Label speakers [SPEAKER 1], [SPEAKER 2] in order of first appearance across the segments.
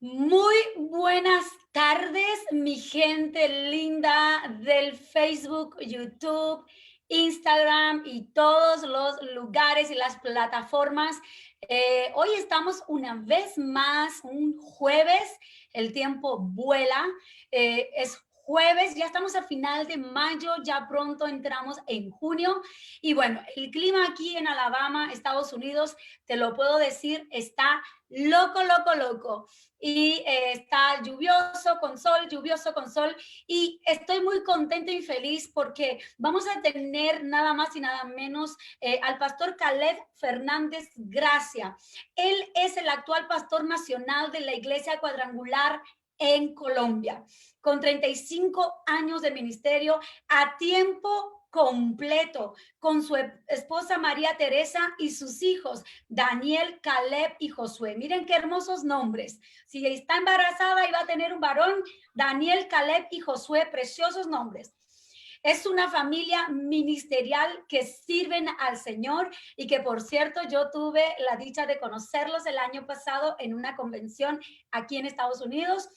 [SPEAKER 1] Muy buenas tardes, mi gente linda del Facebook, YouTube, Instagram y todos los lugares y las plataformas. Hoy estamos una vez más, un jueves, el tiempo vuela, es jueves, ya estamos a final de mayo, ya pronto entramos en junio y bueno, el clima aquí en Alabama, Estados Unidos, te lo puedo decir, está loco, loco, loco. Y está lluvioso con sol, y estoy muy contenta y feliz porque vamos a tener nada más y nada menos al pastor Caleb Fernández Gracia. Él es el actual pastor nacional de la Iglesia Cuadrangular en Colombia, con 35 años de ministerio a tiempo completo, con su esposa María Teresa y sus hijos, Daniel, Caleb y Josué. Miren qué hermosos nombres. Si está embarazada y va a tener un varón, Daniel, Caleb y Josué, preciosos nombres. Es una familia ministerial que sirven al Señor y que, por cierto, yo tuve la dicha de conocerlos el año pasado en una convención aquí en Estados Unidos.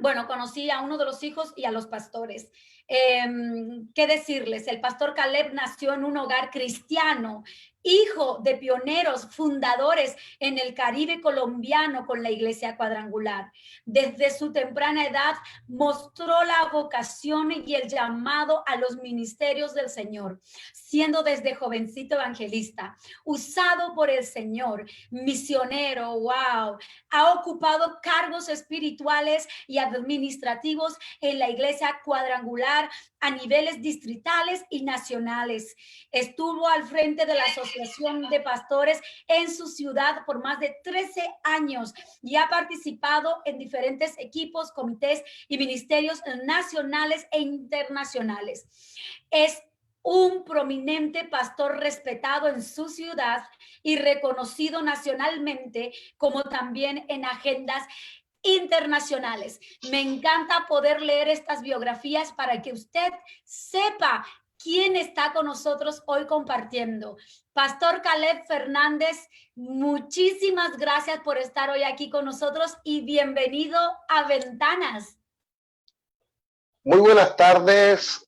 [SPEAKER 1] Bueno, conocí a uno de los hijos y a los pastores. ¿Qué decirles? El pastor Caleb nació en un hogar cristiano, hijo de pioneros, fundadores en el Caribe colombiano con la Iglesia Cuadrangular. Desde su temprana edad mostró la vocación y el llamado a los ministerios del Señor, siendo desde jovencito evangelista, usado por el Señor, misionero, wow, ha ocupado cargos espirituales y administrativos en la Iglesia Cuadrangular a niveles distritales y nacionales. Estuvo al frente de la Asociación de Pastores en su ciudad por más de 13 años y ha participado en diferentes equipos, comités y ministerios nacionales e internacionales. Es un prominente pastor respetado en su ciudad y reconocido nacionalmente, como también en agendas internacionales. Me encanta poder leer estas biografías para que usted sepa quién está con nosotros hoy compartiendo. Pastor Caleb Fernández, muchísimas gracias por estar hoy aquí con nosotros y bienvenido a Ventanas.
[SPEAKER 2] Muy buenas tardes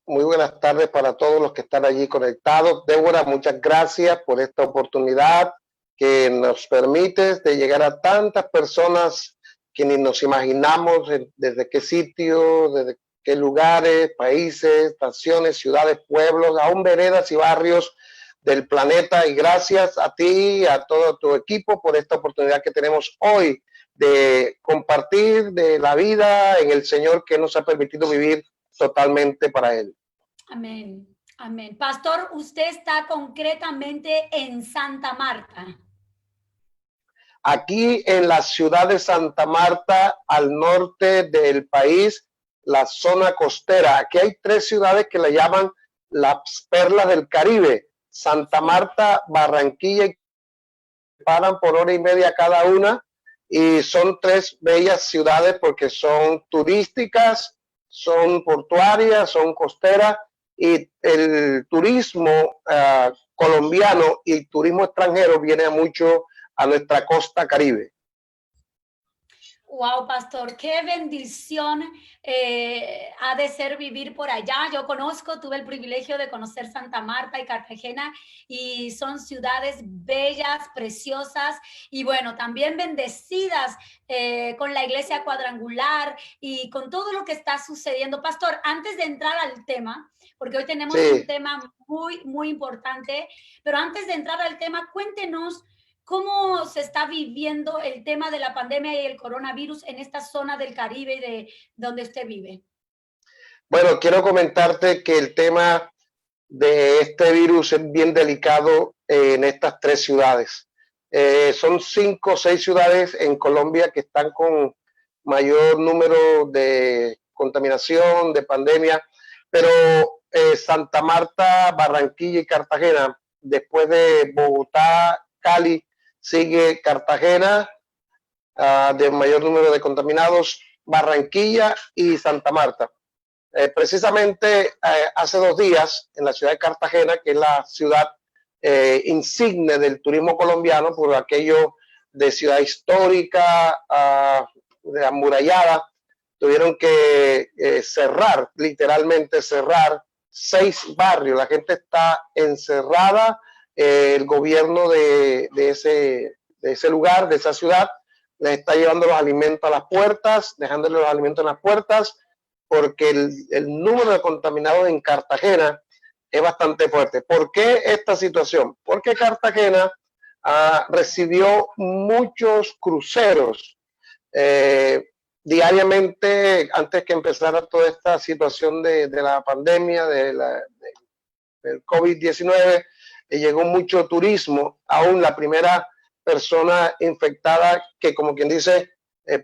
[SPEAKER 2] para todos los que están allí conectados. Débora, muchas gracias por esta oportunidad que nos permites de llegar a tantas personas que ni nos imaginamos desde qué sitio, desde qué lugares, países, naciones, ciudades, pueblos, aún veredas y barrios del planeta. Y gracias a ti y a todo tu equipo por esta oportunidad que tenemos hoy de compartir de la vida en el Señor que nos ha permitido vivir totalmente para Él.
[SPEAKER 1] Amén, amén. Pastor, usted está concretamente en Santa Marta.
[SPEAKER 2] Aquí en la ciudad de Santa Marta, al norte del país, la zona costera. Aquí hay 3 ciudades que le llaman las perlas del Caribe: Santa Marta, Barranquilla, y paran por hora y media cada una. Y son 3 bellas ciudades porque son turísticas, son portuarias, son costeras, y el turismo colombiano y el turismo extranjero viene mucho a nuestra costa Caribe.
[SPEAKER 1] Wow, pastor, qué bendición ha de ser vivir por allá. Yo tuve el privilegio de conocer Santa Marta y Cartagena, y son ciudades bellas, preciosas y bueno, también bendecidas con la Iglesia Cuadrangular y con todo lo que está sucediendo. Pastor, antes de entrar al tema, porque hoy tenemos un tema muy, muy importante, pero antes de entrar al tema, cuéntenos ¿cómo se está viviendo el tema de la pandemia y el coronavirus en esta zona del Caribe y de donde usted vive?
[SPEAKER 2] Bueno, quiero comentarte que el tema de este virus es bien delicado en estas 3 ciudades. Son 5 o 6 ciudades en Colombia que están con mayor número de contaminación, de pandemia, pero Santa Marta, Barranquilla y Cartagena, después de Bogotá, Cali, sigue Cartagena, de mayor número de contaminados, Barranquilla y Santa Marta. Precisamente hace 2 días en la ciudad de Cartagena, que es la ciudad insigne del turismo colombiano por aquello de ciudad histórica, amurallada, tuvieron que cerrar, literalmente cerrar 6 barrios. La gente está encerrada. El gobierno de ese lugar, de esa ciudad, les está llevando los alimentos a las puertas, dejándole los alimentos en las puertas, porque el número de contaminados en Cartagena es bastante fuerte. ¿Por qué esta situación? Porque Cartagena recibió muchos cruceros diariamente antes que empezara toda esta situación de la pandemia, del COVID-19. Llegó mucho turismo. Aún la primera persona infectada que, como quien dice,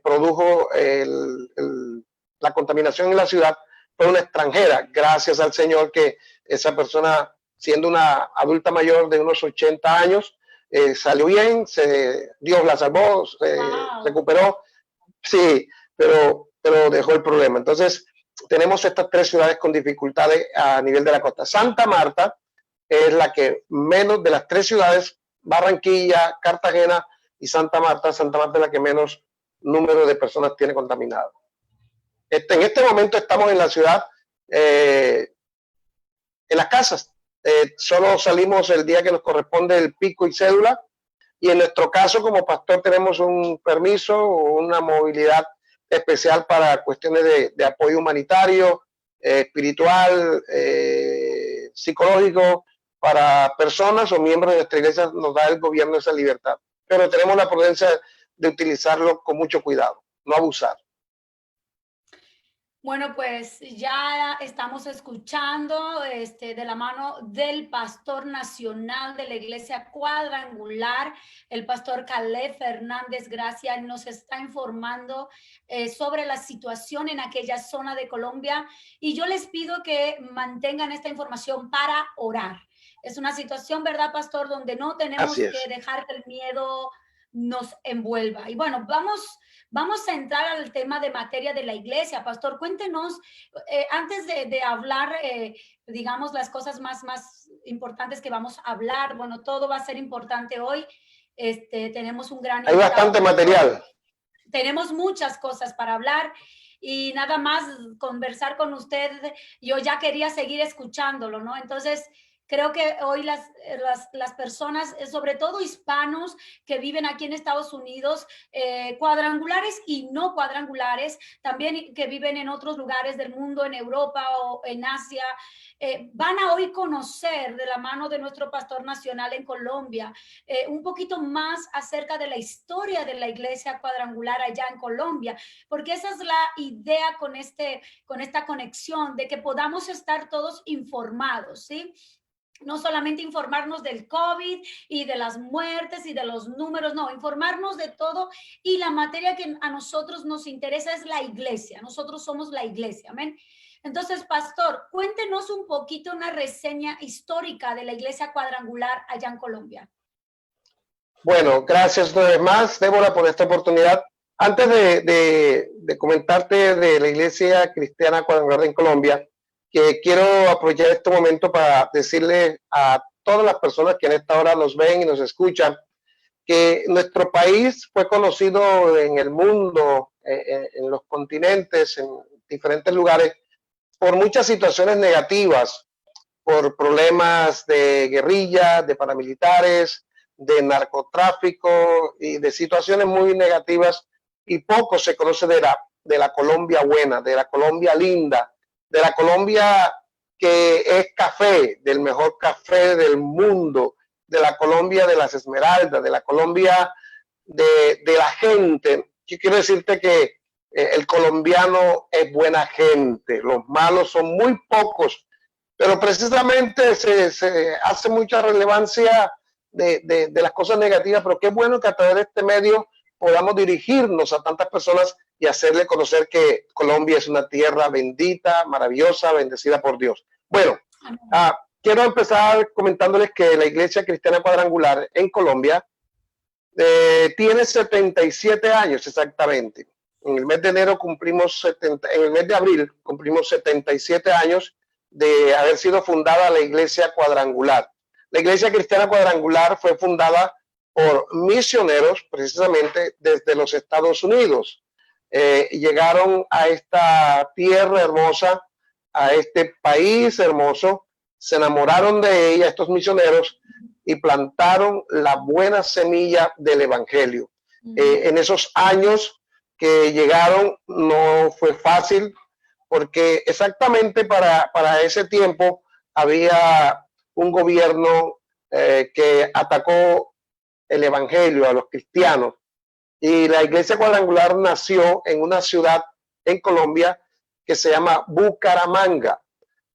[SPEAKER 2] produjo la contaminación en la ciudad fue una extranjera. Gracias al Señor que esa persona, siendo una adulta mayor de unos 80 años, salió bien, Dios la salvó, recuperó, sí, pero dejó el problema. Entonces, tenemos estas 3 ciudades con dificultades a nivel de la costa. Santa Marta es la que menos de las 3 ciudades, Barranquilla, Cartagena y Santa Marta es la que menos número de personas tiene contaminado. En este momento estamos en la ciudad, en las casas. Solo salimos el día que nos corresponde el pico y cédula, y en nuestro caso como pastor tenemos un permiso o una movilidad especial para cuestiones de apoyo humanitario, espiritual, psicológico, para personas o miembros de nuestra iglesia. Nos da el gobierno esa libertad, pero tenemos la prudencia de utilizarlo con mucho cuidado, no abusar.
[SPEAKER 1] Bueno, pues ya estamos escuchando de la mano del pastor nacional de la Iglesia Cuadrangular, el pastor Caleb Fernández Gracia. Nos está informando sobre la situación en aquella zona de Colombia, y yo les pido que mantengan esta información para orar. Es una situación, ¿verdad, pastor?, donde no tenemos que dejar que el miedo nos envuelva. Y bueno, vamos a entrar al tema de materia de la iglesia. Pastor, cuéntenos, antes de hablar, digamos, las cosas más importantes que vamos a hablar. Bueno, todo va a ser importante hoy. Tenemos un gran...
[SPEAKER 2] Hay bastante material.
[SPEAKER 1] Tenemos muchas cosas para hablar, y nada más conversar con usted, yo ya quería seguir escuchándolo, ¿no? Entonces, creo que hoy las personas, sobre todo hispanos que viven aquí en Estados Unidos, cuadrangulares y no cuadrangulares, también que viven en otros lugares del mundo, en Europa o en Asia, van a hoy conocer de la mano de nuestro pastor nacional en Colombia un poquito más acerca de la historia de la iglesia cuadrangular allá en Colombia, porque esa es la idea con esta conexión, de que podamos estar todos informados, ¿sí? No solamente informarnos del COVID y de las muertes y de los números, no, informarnos de todo, y la materia que a nosotros nos interesa es la iglesia. Nosotros somos la iglesia, amén. Entonces, pastor, cuéntenos un poquito una reseña histórica de la iglesia cuadrangular allá en Colombia.
[SPEAKER 2] Bueno, gracias una vez más, Débora, por esta oportunidad. Antes de comentarte de la iglesia cristiana cuadrangular en Colombia, que quiero aprovechar este momento para decirle a todas las personas que en esta hora nos ven y nos escuchan, que nuestro país fue conocido en el mundo, en los continentes, en diferentes lugares, por muchas situaciones negativas, por problemas de guerrilla, de paramilitares, de narcotráfico y de situaciones muy negativas, y poco se conoce de la Colombia buena, de la Colombia linda, de la Colombia que es café, del mejor café del mundo, de la Colombia de las Esmeraldas, de la Colombia de la gente. Yo quiero decirte que el colombiano es buena gente, los malos son muy pocos, pero precisamente se hace mucha relevancia de las cosas negativas, pero qué bueno que a través de este medio podamos dirigirnos a tantas personas y hacerle conocer que Colombia es una tierra bendita, maravillosa, bendecida por Dios. Bueno, quiero empezar comentándoles que la Iglesia Cristiana Cuadrangular en Colombia tiene 77 años exactamente. En el mes de enero en el mes de abril cumplimos 77 años de haber sido fundada la Iglesia Cuadrangular. La Iglesia Cristiana Cuadrangular fue fundada por misioneros precisamente desde los Estados Unidos. llegaron a esta tierra hermosa, a este país hermoso, se enamoraron de ella, estos misioneros, y plantaron la buena semilla del evangelio. En esos años que llegaron no fue fácil, porque exactamente para ese tiempo había un gobierno que atacó el evangelio a los cristianos, y la Iglesia Cuadrangular nació en una ciudad en Colombia que se llama Bucaramanga.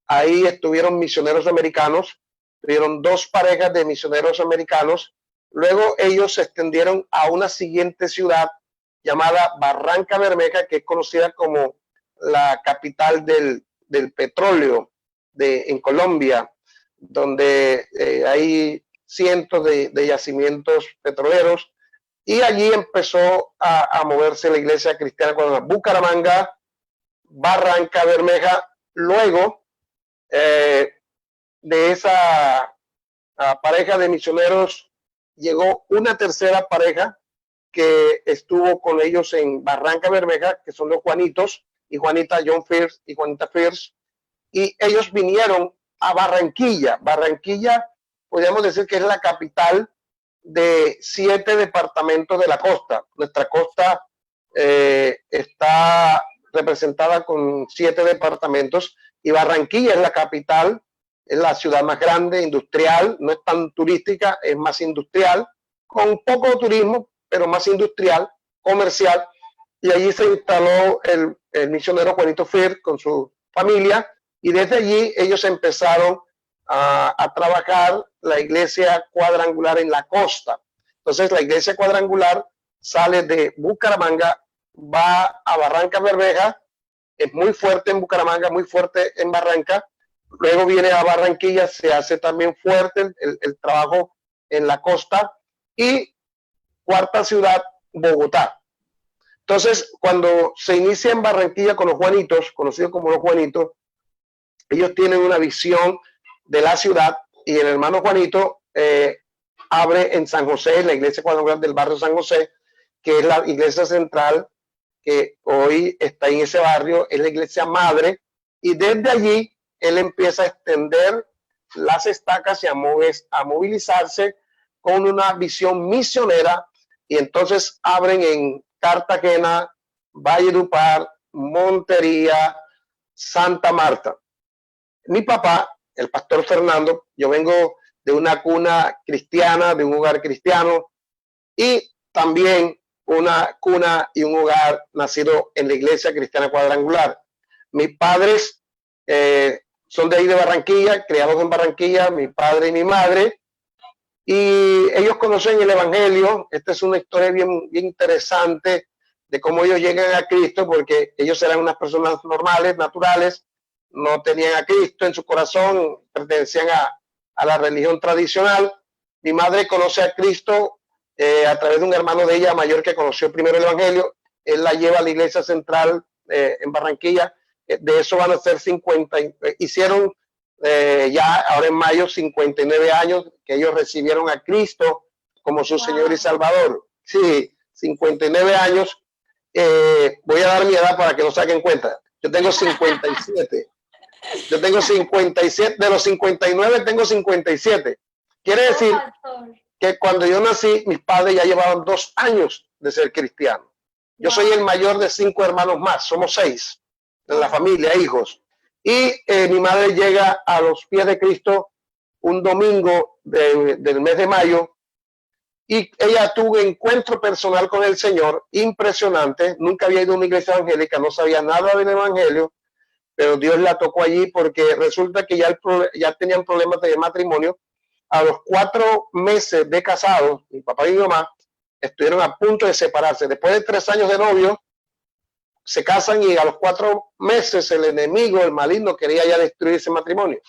[SPEAKER 2] Ahí estuvieron misioneros americanos, tuvieron 2 parejas de misioneros americanos. Luego ellos se extendieron a una siguiente ciudad llamada Barranca Bermeja, que es conocida como la capital del petróleo en Colombia, donde hay cientos de yacimientos petroleros. Y allí empezó a moverse la iglesia cristiana cuando Bucaramanga, Barranca Bermeja. Luego de esa pareja de misioneros llegó una tercera pareja que estuvo con ellos en Barranca Bermeja, que son los Juanitos, y Juanita John Fierce y Juanita Fierce, y ellos vinieron a Barranquilla. Barranquilla, podríamos decir que es la capital de 7 departamentos de la costa. Nuestra costa está representada con 7 departamentos, y Barranquilla es la capital, es la ciudad más grande, industrial, no es tan turística, es más industrial, con poco turismo, pero más industrial, comercial. Y allí se instaló el misionero Juanito Fierce con su familia, y desde allí ellos empezaron a trabajar la iglesia cuadrangular en la costa. Entonces la iglesia cuadrangular sale de Bucaramanga, va a Barranca Bermeja, es muy fuerte en Bucaramanga, muy fuerte en Barranca, luego viene a Barranquilla, se hace también fuerte el trabajo en la costa, y cuarta ciudad, Bogotá. Entonces, cuando se inicia en Barranquilla con los Juanitos, conocidos como los Juanitos, ellos tienen una visión de la ciudad, y el hermano Juanito abre en San José, la iglesia cuadrangular del barrio San José, que es la iglesia central que hoy está en ese barrio, es la iglesia madre, y desde allí él empieza a extender las estacas y a movilizarse con una visión misionera, y entonces abren en Cartagena, Valledupar, Montería, Santa Marta. Mi papá, el pastor Fernando, yo vengo de una cuna cristiana, de un hogar cristiano, y también una cuna y un hogar nacido en la iglesia cristiana cuadrangular. Mis padres son de ahí de Barranquilla, criados en Barranquilla, mi padre y mi madre, y ellos conocen el evangelio. Esta es una historia bien interesante de cómo ellos llegan a Cristo, porque ellos eran unas personas normales, naturales, no tenían a Cristo en su corazón, pertenecían a la religión tradicional. Mi madre conoce a Cristo a través de un hermano de ella mayor que conoció primero el evangelio. Él la lleva a la iglesia central en Barranquilla. De eso van a ser 50, hicieron ya ahora en mayo 59 años que ellos recibieron a Cristo como su Señor y Salvador. Sí, 59 años. Voy a dar mi edad para que lo saquen cuenta. Yo tengo 57. Yo tengo 57, de los 59 tengo 57. Quiere decir que cuando yo nací, mis padres ya llevaban 2 años de ser cristianos. Yo soy el mayor de 5 hermanos más, somos 6 en la familia, hijos. Y mi madre llega a los pies de Cristo un domingo del mes de mayo, y ella tuvo un encuentro personal con el Señor impresionante. Nunca había ido a una iglesia evangélica, no sabía nada del evangelio, pero Dios la tocó allí, porque resulta que ya tenían problemas de matrimonio. A los 4 meses de casados, mi papá y mi mamá estuvieron a punto de separarse. Después de 3 años de novio, se casan, y a los 4 meses el enemigo, el maligno, quería ya destruir ese matrimonio.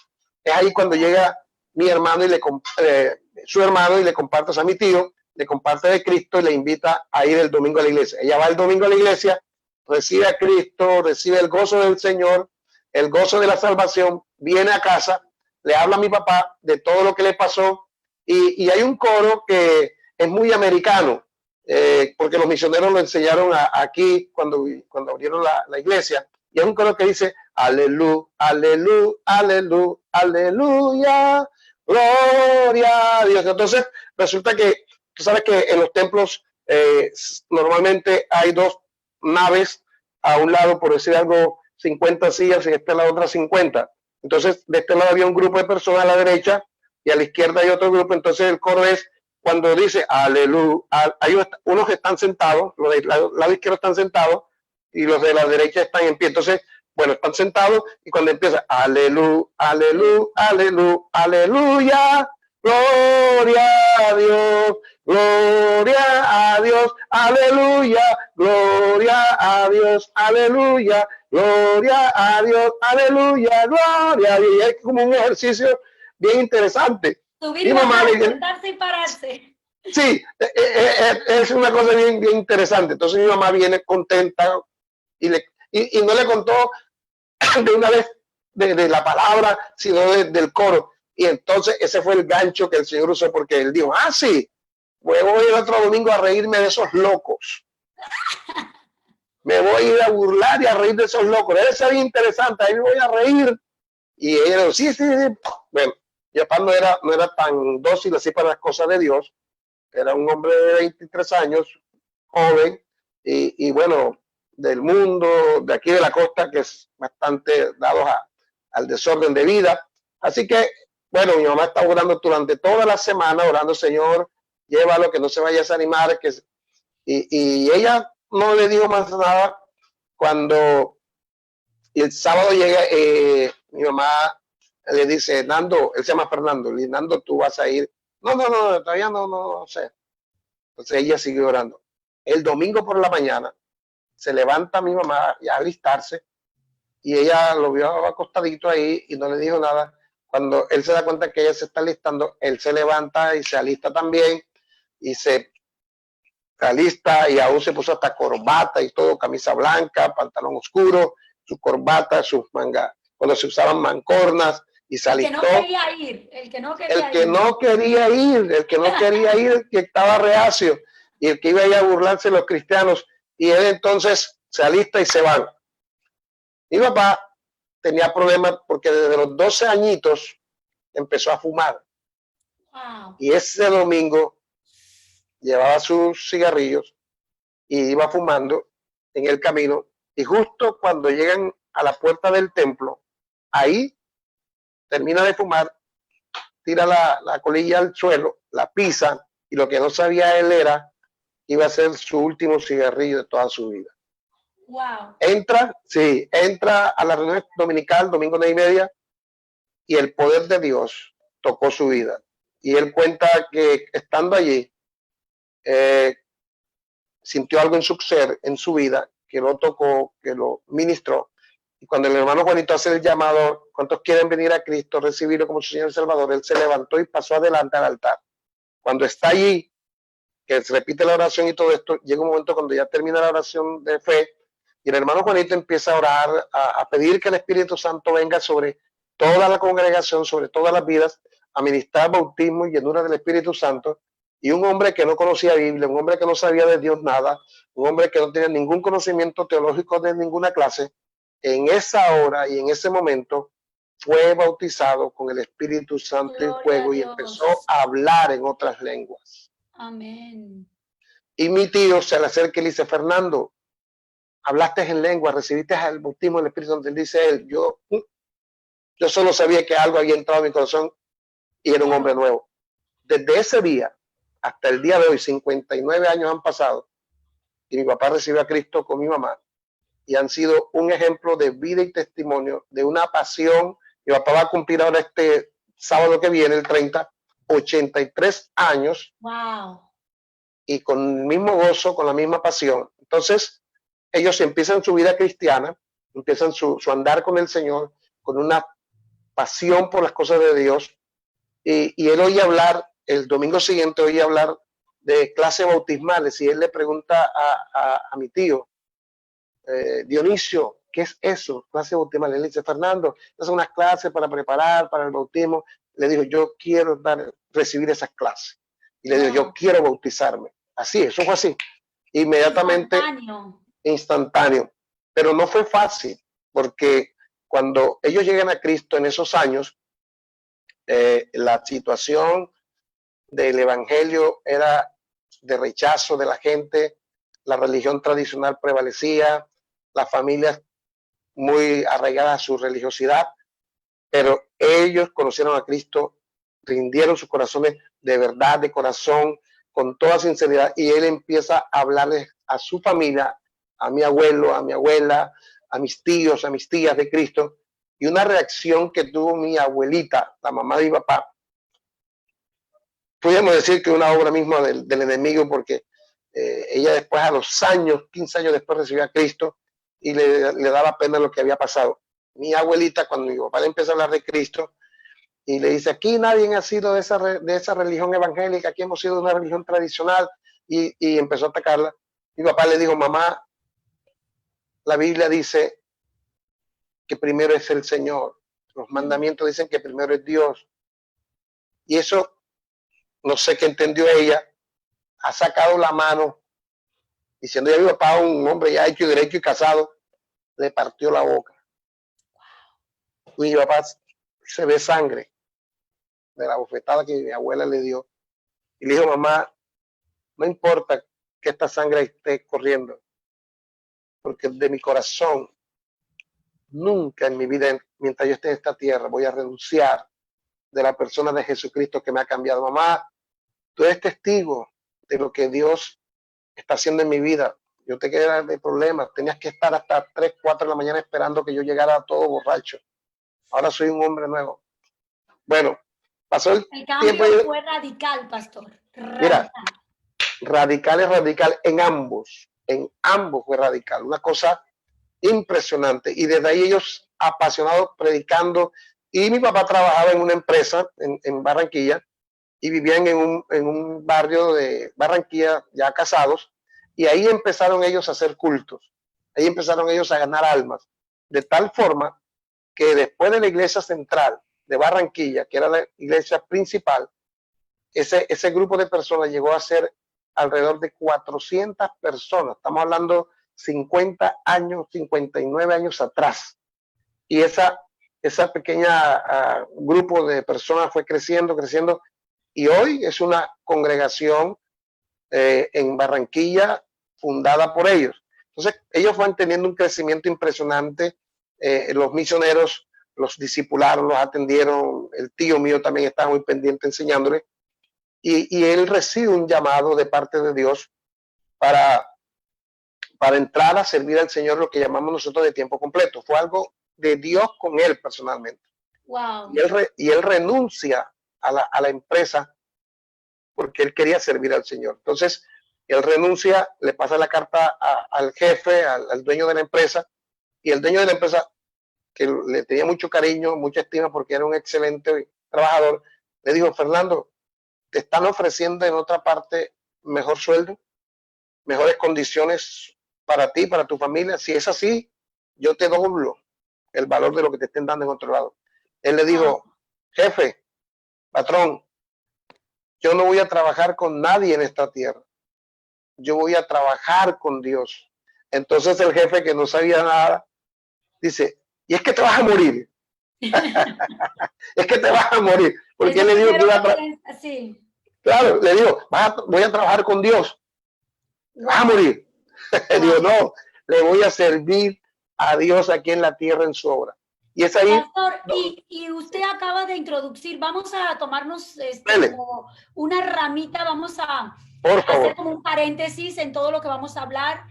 [SPEAKER 2] Es ahí cuando llega mi hermano y su hermano, y le comparte a mi tío, le comparte de Cristo y le invita a ir el domingo a la iglesia. Ella va el domingo a la iglesia, recibe a Cristo, recibe el gozo del Señor, el gozo de la salvación, viene a casa, le habla a mi papá de todo lo que le pasó, y hay un coro que es muy americano. porque los misioneros lo enseñaron aquí cuando abrieron la iglesia. Y es un coro que dice, aleluya, aleluya, aleluya, aleluya, gloria a Dios. Entonces, resulta que, tú sabes que en los templos normalmente hay dos naves a un lado, por decir algo, 50 sillas y de este lado otras 50. Entonces, de este lado había un grupo de personas a la derecha y a la izquierda hay otro grupo. Entonces, el coro es cuando dice aleluya, hay unos que están sentados, los del lado izquierdo están sentados y los de la derecha están en pie. Entonces, bueno, están sentados y cuando empieza aleluya, aleluya, aleluya, aleluya, gloria a Dios, gloria a Dios, aleluya, gloria a Dios, aleluya, gloria a Dios, aleluya, gloria a Dios. Y es como un ejercicio bien interesante.
[SPEAKER 1] Subir y bajar, sentarse y pararse.
[SPEAKER 2] Sí, es una cosa bien interesante. Entonces mi mamá viene contenta y no le contó de una vez de la palabra, sino del coro. Y entonces ese fue el gancho que el Señor usó, porque él dijo, sí, voy a ir otro domingo a reírme de esos locos. Me voy a ir a burlar y a reír de esos locos. Debe ser bien interesante, ahí me voy a reír. Y ella dijo, sí. Bueno, y papá no era tan dócil así para las cosas de Dios. Era un hombre de 23 años, joven, y bueno, del mundo, de aquí de la costa, que es bastante dado al desorden de vida. Así que, bueno, mi mamá está orando durante toda la semana, orando, Señor, llévalo, que no se vaya a desanimar. Y ella no le dijo más nada cuando el sábado llega, mi mamá le dice, Nando, él se llama Fernando, le dice, Nando, tú vas a ir. No, todavía no sé. Entonces ella sigue orando. El domingo por la mañana se levanta mi mamá ya a alistarse y ella lo vio acostadito ahí y no le dijo nada. Cuando él se da cuenta que ella se está alistando, él se levanta y se alista también y se alista y aún se puso hasta corbata y todo, camisa blanca, pantalón oscuro, su corbata, sus mangas, cuando se usaban mancornas y se alistó.
[SPEAKER 1] El que no quería ir, el que no quería ir.
[SPEAKER 2] El que no quería ir, el que estaba reacio y el que iba a ir a burlarse de los cristianos. Y él entonces se alista y se va. Mi papá tenía problemas porque desde los 12 añitos empezó a fumar.
[SPEAKER 1] Wow.
[SPEAKER 2] Y ese domingo llevaba sus cigarrillos y iba fumando en el camino. Y justo cuando llegan a la puerta del templo, ahí termina de fumar, tira la colilla al suelo, la pisa, y lo que no sabía él era que iba a ser su último cigarrillo de toda su vida.
[SPEAKER 1] Wow.
[SPEAKER 2] Entra a la reunión dominical, domingo 9:30, y el poder de Dios tocó su vida. Y él cuenta que estando allí, sintió algo en su ser, en su vida, que lo tocó, que lo ministró. Y cuando el hermano Juanito hace el llamado, ¿cuántos quieren venir a Cristo, recibirlo como su Señor y Salvador? Él se levantó y pasó adelante al altar. Cuando está allí, que se repite la oración y todo esto, llega un momento cuando ya termina la oración de fe, y el hermano Juanito empieza a orar, a pedir que el Espíritu Santo venga sobre toda la congregación, sobre todas las vidas, a ministrar bautismo y llenura del Espíritu Santo. Y un hombre que no conocía Biblia, un hombre que no sabía de Dios nada, un hombre que no tenía ningún conocimiento teológico de ninguna clase, en esa hora y en ese momento fue bautizado con el Espíritu Santo y fuego y empezó a hablar en otras lenguas.
[SPEAKER 1] Amén.
[SPEAKER 2] Y mi tío se le acerca y le dice, Fernando, hablaste en lengua, recibiste el bautismo del Espíritu Santo. Él dice, yo solo sabía que algo había entrado en mi corazón y era un hombre nuevo. Desde ese día hasta el día de hoy, 59 años han pasado y mi papá recibió a Cristo con mi mamá y han sido un ejemplo de vida y testimonio, de una pasión. Mi papá va a cumplir ahora este sábado que viene, el 30, 83 años.
[SPEAKER 1] Wow.
[SPEAKER 2] Y con el mismo gozo, con la misma pasión. Entonces, ellos empiezan su vida cristiana, empiezan su andar con el Señor, con una pasión por las cosas de Dios. Y él oye hablar, el domingo siguiente oye hablar de clases bautismales y él le pregunta a mi tío, Dionisio, ¿qué es eso? Clase bautismal. Él dice, Fernando, esas son unas clases para preparar para el bautismo. Le digo, yo quiero recibir esas clases. Y le digo, yo quiero bautizarme. Así, eso fue así. Inmediatamente, instantáneo. Pero no fue fácil, porque cuando ellos llegan a Cristo en esos años, la situación del evangelio era de rechazo de la gente, la religión tradicional prevalecía, las familias muy arraigadas a su religiosidad, pero ellos conocieron a Cristo, rindieron sus corazones de verdad, de corazón, con toda sinceridad, y él empieza a hablarles a su familia, a mi abuelo, a mi abuela, a mis tíos, a mis tías de Cristo, y una reacción que tuvo mi abuelita, la mamá de mi papá, podríamos decir que una obra misma del enemigo, porque ella después a los años, 15 años después recibió a Cristo y le daba pena lo que había pasado. Mi abuelita, cuando mi papá le empezó a hablar de Cristo, y le dice, aquí nadie ha sido de esa religión evangélica, aquí hemos sido de una religión tradicional, y empezó a atacarla. Mi papá le dijo, mamá, la Biblia dice que primero es el Señor, los mandamientos dicen que primero es Dios, y eso, no sé qué entendió ella, ha sacado la mano, diciendo, ya mi papá, un hombre ya hecho y derecho y casado, le partió la boca. Mi papá se ve sangre de la bofetada que mi abuela le dio, y le dijo, mamá, no importa que esta sangre esté corriendo, porque de mi corazón, nunca en mi vida, mientras yo esté en esta tierra, voy a renunciar de la persona de Jesucristo que me ha cambiado. Mamá, tú eres testigo de lo que Dios está haciendo en mi vida. Yo te quedé de problemas, tenías que estar hasta 3, 4 de la mañana esperando que yo llegara todo borracho. Ahora soy un hombre nuevo. Bueno, pasó el
[SPEAKER 1] cambio
[SPEAKER 2] tiempo.
[SPEAKER 1] Fue radical, pastor. Radical.
[SPEAKER 2] Mira, radical es radical en ambos fue radical. Una cosa impresionante. Y desde ahí ellos apasionados predicando. Y mi papá trabajaba en una empresa en Barranquilla y vivían en un barrio de Barranquilla ya casados. Y ahí empezaron ellos a hacer cultos. Ahí empezaron ellos a ganar almas. De tal forma que después de la iglesia central de Barranquilla, que era la iglesia principal, ese grupo de personas llegó a ser alrededor de 400 personas. Estamos hablando 50 años, 59 años atrás. Y esa pequeña grupo de personas fue creciendo, creciendo. Y hoy es una congregación en Barranquilla fundada por ellos. Entonces, ellos van teniendo un crecimiento impresionante. Los misioneros los discipularon, los atendieron. El tío mío también estaba muy pendiente enseñándole. Y él recibe un llamado de parte de Dios para entrar a servir al Señor, lo que llamamos nosotros de tiempo completo. Fue algo de Dios con él personalmente.
[SPEAKER 1] Wow.
[SPEAKER 2] Y él renuncia a la empresa porque él quería servir al Señor. Entonces, él renuncia, le pasa la carta al jefe, al dueño de la empresa, y el dueño de la empresa, que le tenía mucho cariño, mucha estima porque era un excelente trabajador, le dijo, Fernando, te están ofreciendo en otra parte mejor sueldo, mejores condiciones para ti, para tu familia. Si es así, yo te doblo el valor de lo que te estén dando en otro lado. Él le dijo, jefe, patrón, yo no voy a trabajar con nadie en esta tierra. Yo voy a trabajar con Dios. Entonces el jefe, que no sabía nada, dice, y es que te vas a morir. Es que te vas a morir. Porque él le dijo que iba a sí. Claro, le digo, voy a trabajar con Dios. Vas a morir. Digo, no, le voy a servir a Dios aquí en la tierra en su obra. Y es ahí.
[SPEAKER 1] Pastor, y usted acaba de introducir, vamos a tomarnos como una ramita, vamos a hacer como un paréntesis en todo lo que vamos a hablar.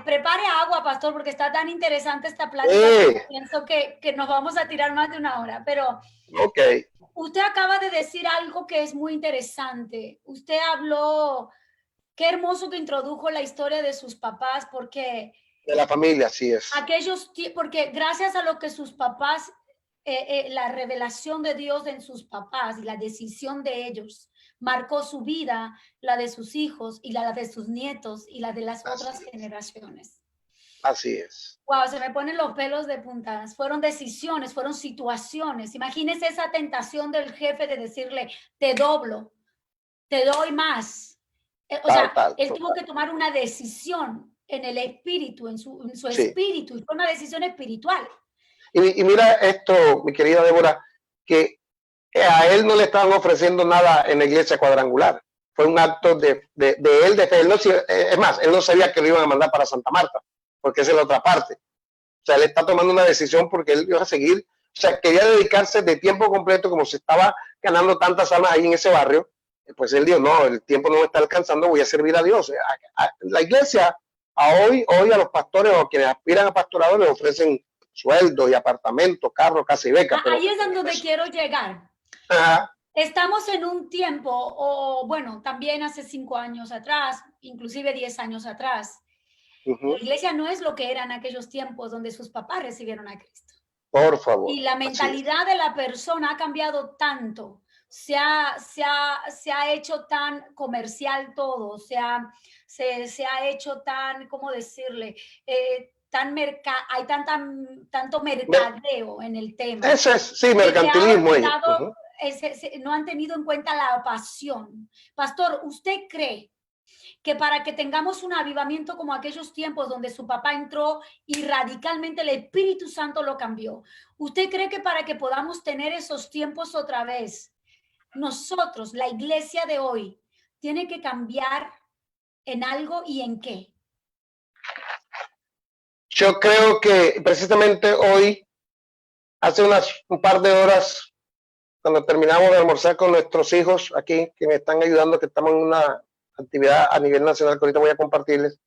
[SPEAKER 1] Prepare agua, pastor, porque está tan interesante esta plática. Pienso que nos vamos a tirar más de una hora, pero usted acaba de decir algo que es muy interesante. Usted habló, qué hermoso que introdujo la historia de sus papás, porque
[SPEAKER 2] de la familia, así es.
[SPEAKER 1] Porque gracias a lo que sus papás, la revelación de Dios en sus papás y la decisión de ellos marcó su vida, la de sus hijos y la de sus nietos y la de las otras generaciones.
[SPEAKER 2] Así es.
[SPEAKER 1] Wow, se me ponen los pelos de puntas. Fueron decisiones, fueron situaciones. Imagínese esa tentación del jefe de decirle, te doblo, te doy más. O sea,
[SPEAKER 2] Tal,
[SPEAKER 1] él tuvo
[SPEAKER 2] total.
[SPEAKER 1] que tomar una decisión en el espíritu, en su
[SPEAKER 2] Sí.
[SPEAKER 1] espíritu, y fue una decisión espiritual.
[SPEAKER 2] Y mira esto, mi querida Débora, que a él no le estaban ofreciendo nada en la iglesia cuadrangular. Fue un acto de él, de fe. Él no, es más, él no sabía que lo iban a mandar para Santa Marta, porque esa es la otra parte. O sea, él está tomando una decisión porque él iba a seguir, o sea, quería dedicarse de tiempo completo, como se estaba ganando tantas almas ahí en ese barrio. Pues él dijo, no, el tiempo no me está alcanzando, voy a servir a Dios. La iglesia, hoy a los pastores o a quienes aspiran a pastorado les ofrecen sueldos y apartamentos, carros, casa y beca, pero
[SPEAKER 1] Ahí es donde quiero llegar.
[SPEAKER 2] ajá.
[SPEAKER 1] Estamos en un tiempo, o bueno, también hace 5 años atrás, inclusive 10 años atrás, la iglesia no es lo que era en aquellos tiempos donde sus papás recibieron a Cristo.
[SPEAKER 2] Por favor.
[SPEAKER 1] Y la mentalidad de la persona ha cambiado tanto, se ha hecho tan comercial todo, se ha hecho tan, ¿cómo decirle? Hay tanto mercadeo en el tema,
[SPEAKER 2] Ese es, sí,
[SPEAKER 1] que se ha
[SPEAKER 2] mercantilismo ellos.
[SPEAKER 1] olvidado, no han tenido en cuenta la pasión. Pastor, ¿usted cree que para que tengamos un avivamiento como aquellos tiempos donde su papá entró y radicalmente el Espíritu Santo lo cambió? ¿Usted cree que para que podamos tener esos tiempos otra vez, nosotros, la iglesia de hoy, tiene que cambiar en algo y en qué?
[SPEAKER 2] Yo creo que precisamente hoy, hace un par de horas, cuando terminamos de almorzar con nuestros hijos aquí, que me están ayudando, que estamos en una actividad a nivel nacional que ahorita voy a compartirles,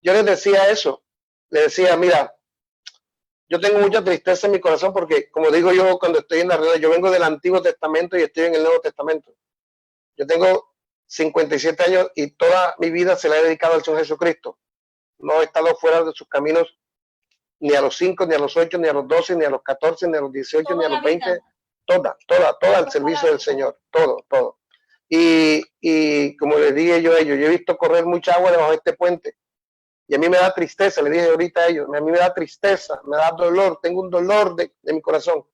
[SPEAKER 2] yo les decía eso, les decía, mira, yo tengo mucha tristeza en mi corazón porque, como digo yo cuando estoy en la realidad, yo vengo del Antiguo Testamento y estoy en el Nuevo Testamento. Yo tengo 57 años y toda mi vida se la he dedicado al Señor Jesucristo. No he estado fuera de sus caminos ni a los 5, ni a los 8, ni a los 12, ni a los 14, ni a los 18, ni
[SPEAKER 1] Toda
[SPEAKER 2] a los
[SPEAKER 1] la
[SPEAKER 2] 20.
[SPEAKER 1] vida.
[SPEAKER 2] Toda al
[SPEAKER 1] Toda la
[SPEAKER 2] servicio del
[SPEAKER 1] vida.
[SPEAKER 2] Señor. Todo. Y como les dije yo a ellos, yo he visto correr mucha agua debajo de este puente. Y a mí me da tristeza, le dije ahorita a ellos, a mí me da tristeza, me da dolor, tengo un dolor de mi corazón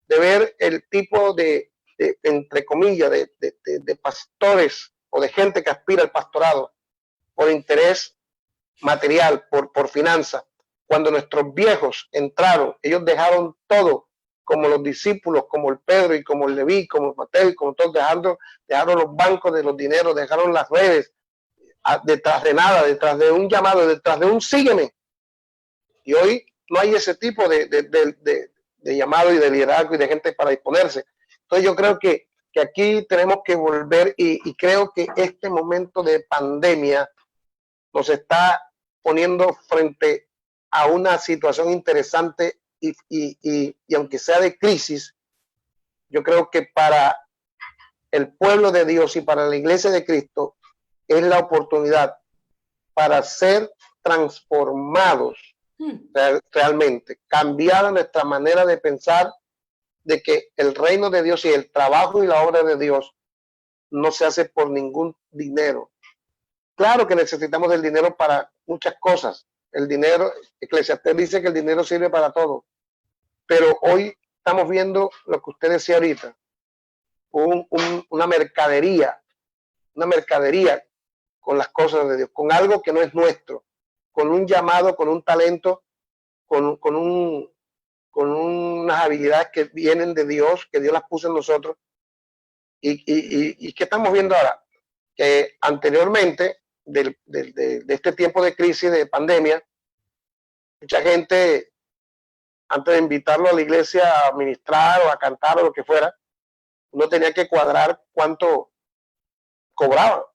[SPEAKER 2] de ver el tipo entre comillas, de pastores o de gente que aspira al pastorado por interés material, por finanzas. Cuando nuestros viejos entraron, ellos dejaron todo, como los discípulos, como el Pedro y como el Leví, como el Mateo y como todos, dejaron los bancos de los dineros, dejaron las redes, detrás de nada, detrás de un llamado, detrás de un sígueme. Y hoy no hay ese tipo de llamado y de liderazgo y de gente para disponerse. Entonces yo creo que aquí tenemos que volver y creo que este momento de pandemia nos está poniendo frente a una situación interesante y aunque sea de crisis, yo creo que para el pueblo de Dios y para la iglesia de Cristo es la oportunidad para ser transformados realmente, cambiar nuestra manera de pensar de que el reino de Dios y el trabajo y la obra de Dios no se hace por ningún dinero. Claro que necesitamos el dinero para muchas cosas. El dinero, Eclesiastés dice que el dinero sirve para todo. Pero hoy estamos viendo lo que usted decía ahorita, una mercadería con las cosas de Dios, con algo que no es nuestro, con un llamado, con un talento, con unas habilidades que vienen de Dios, que Dios las puso en nosotros. ¿Y qué estamos viendo ahora? Que anteriormente de este tiempo de crisis, de pandemia, mucha gente, antes de invitarlo a la iglesia a ministrar o a cantar o lo que fuera, uno tenía que cuadrar cuánto cobraba,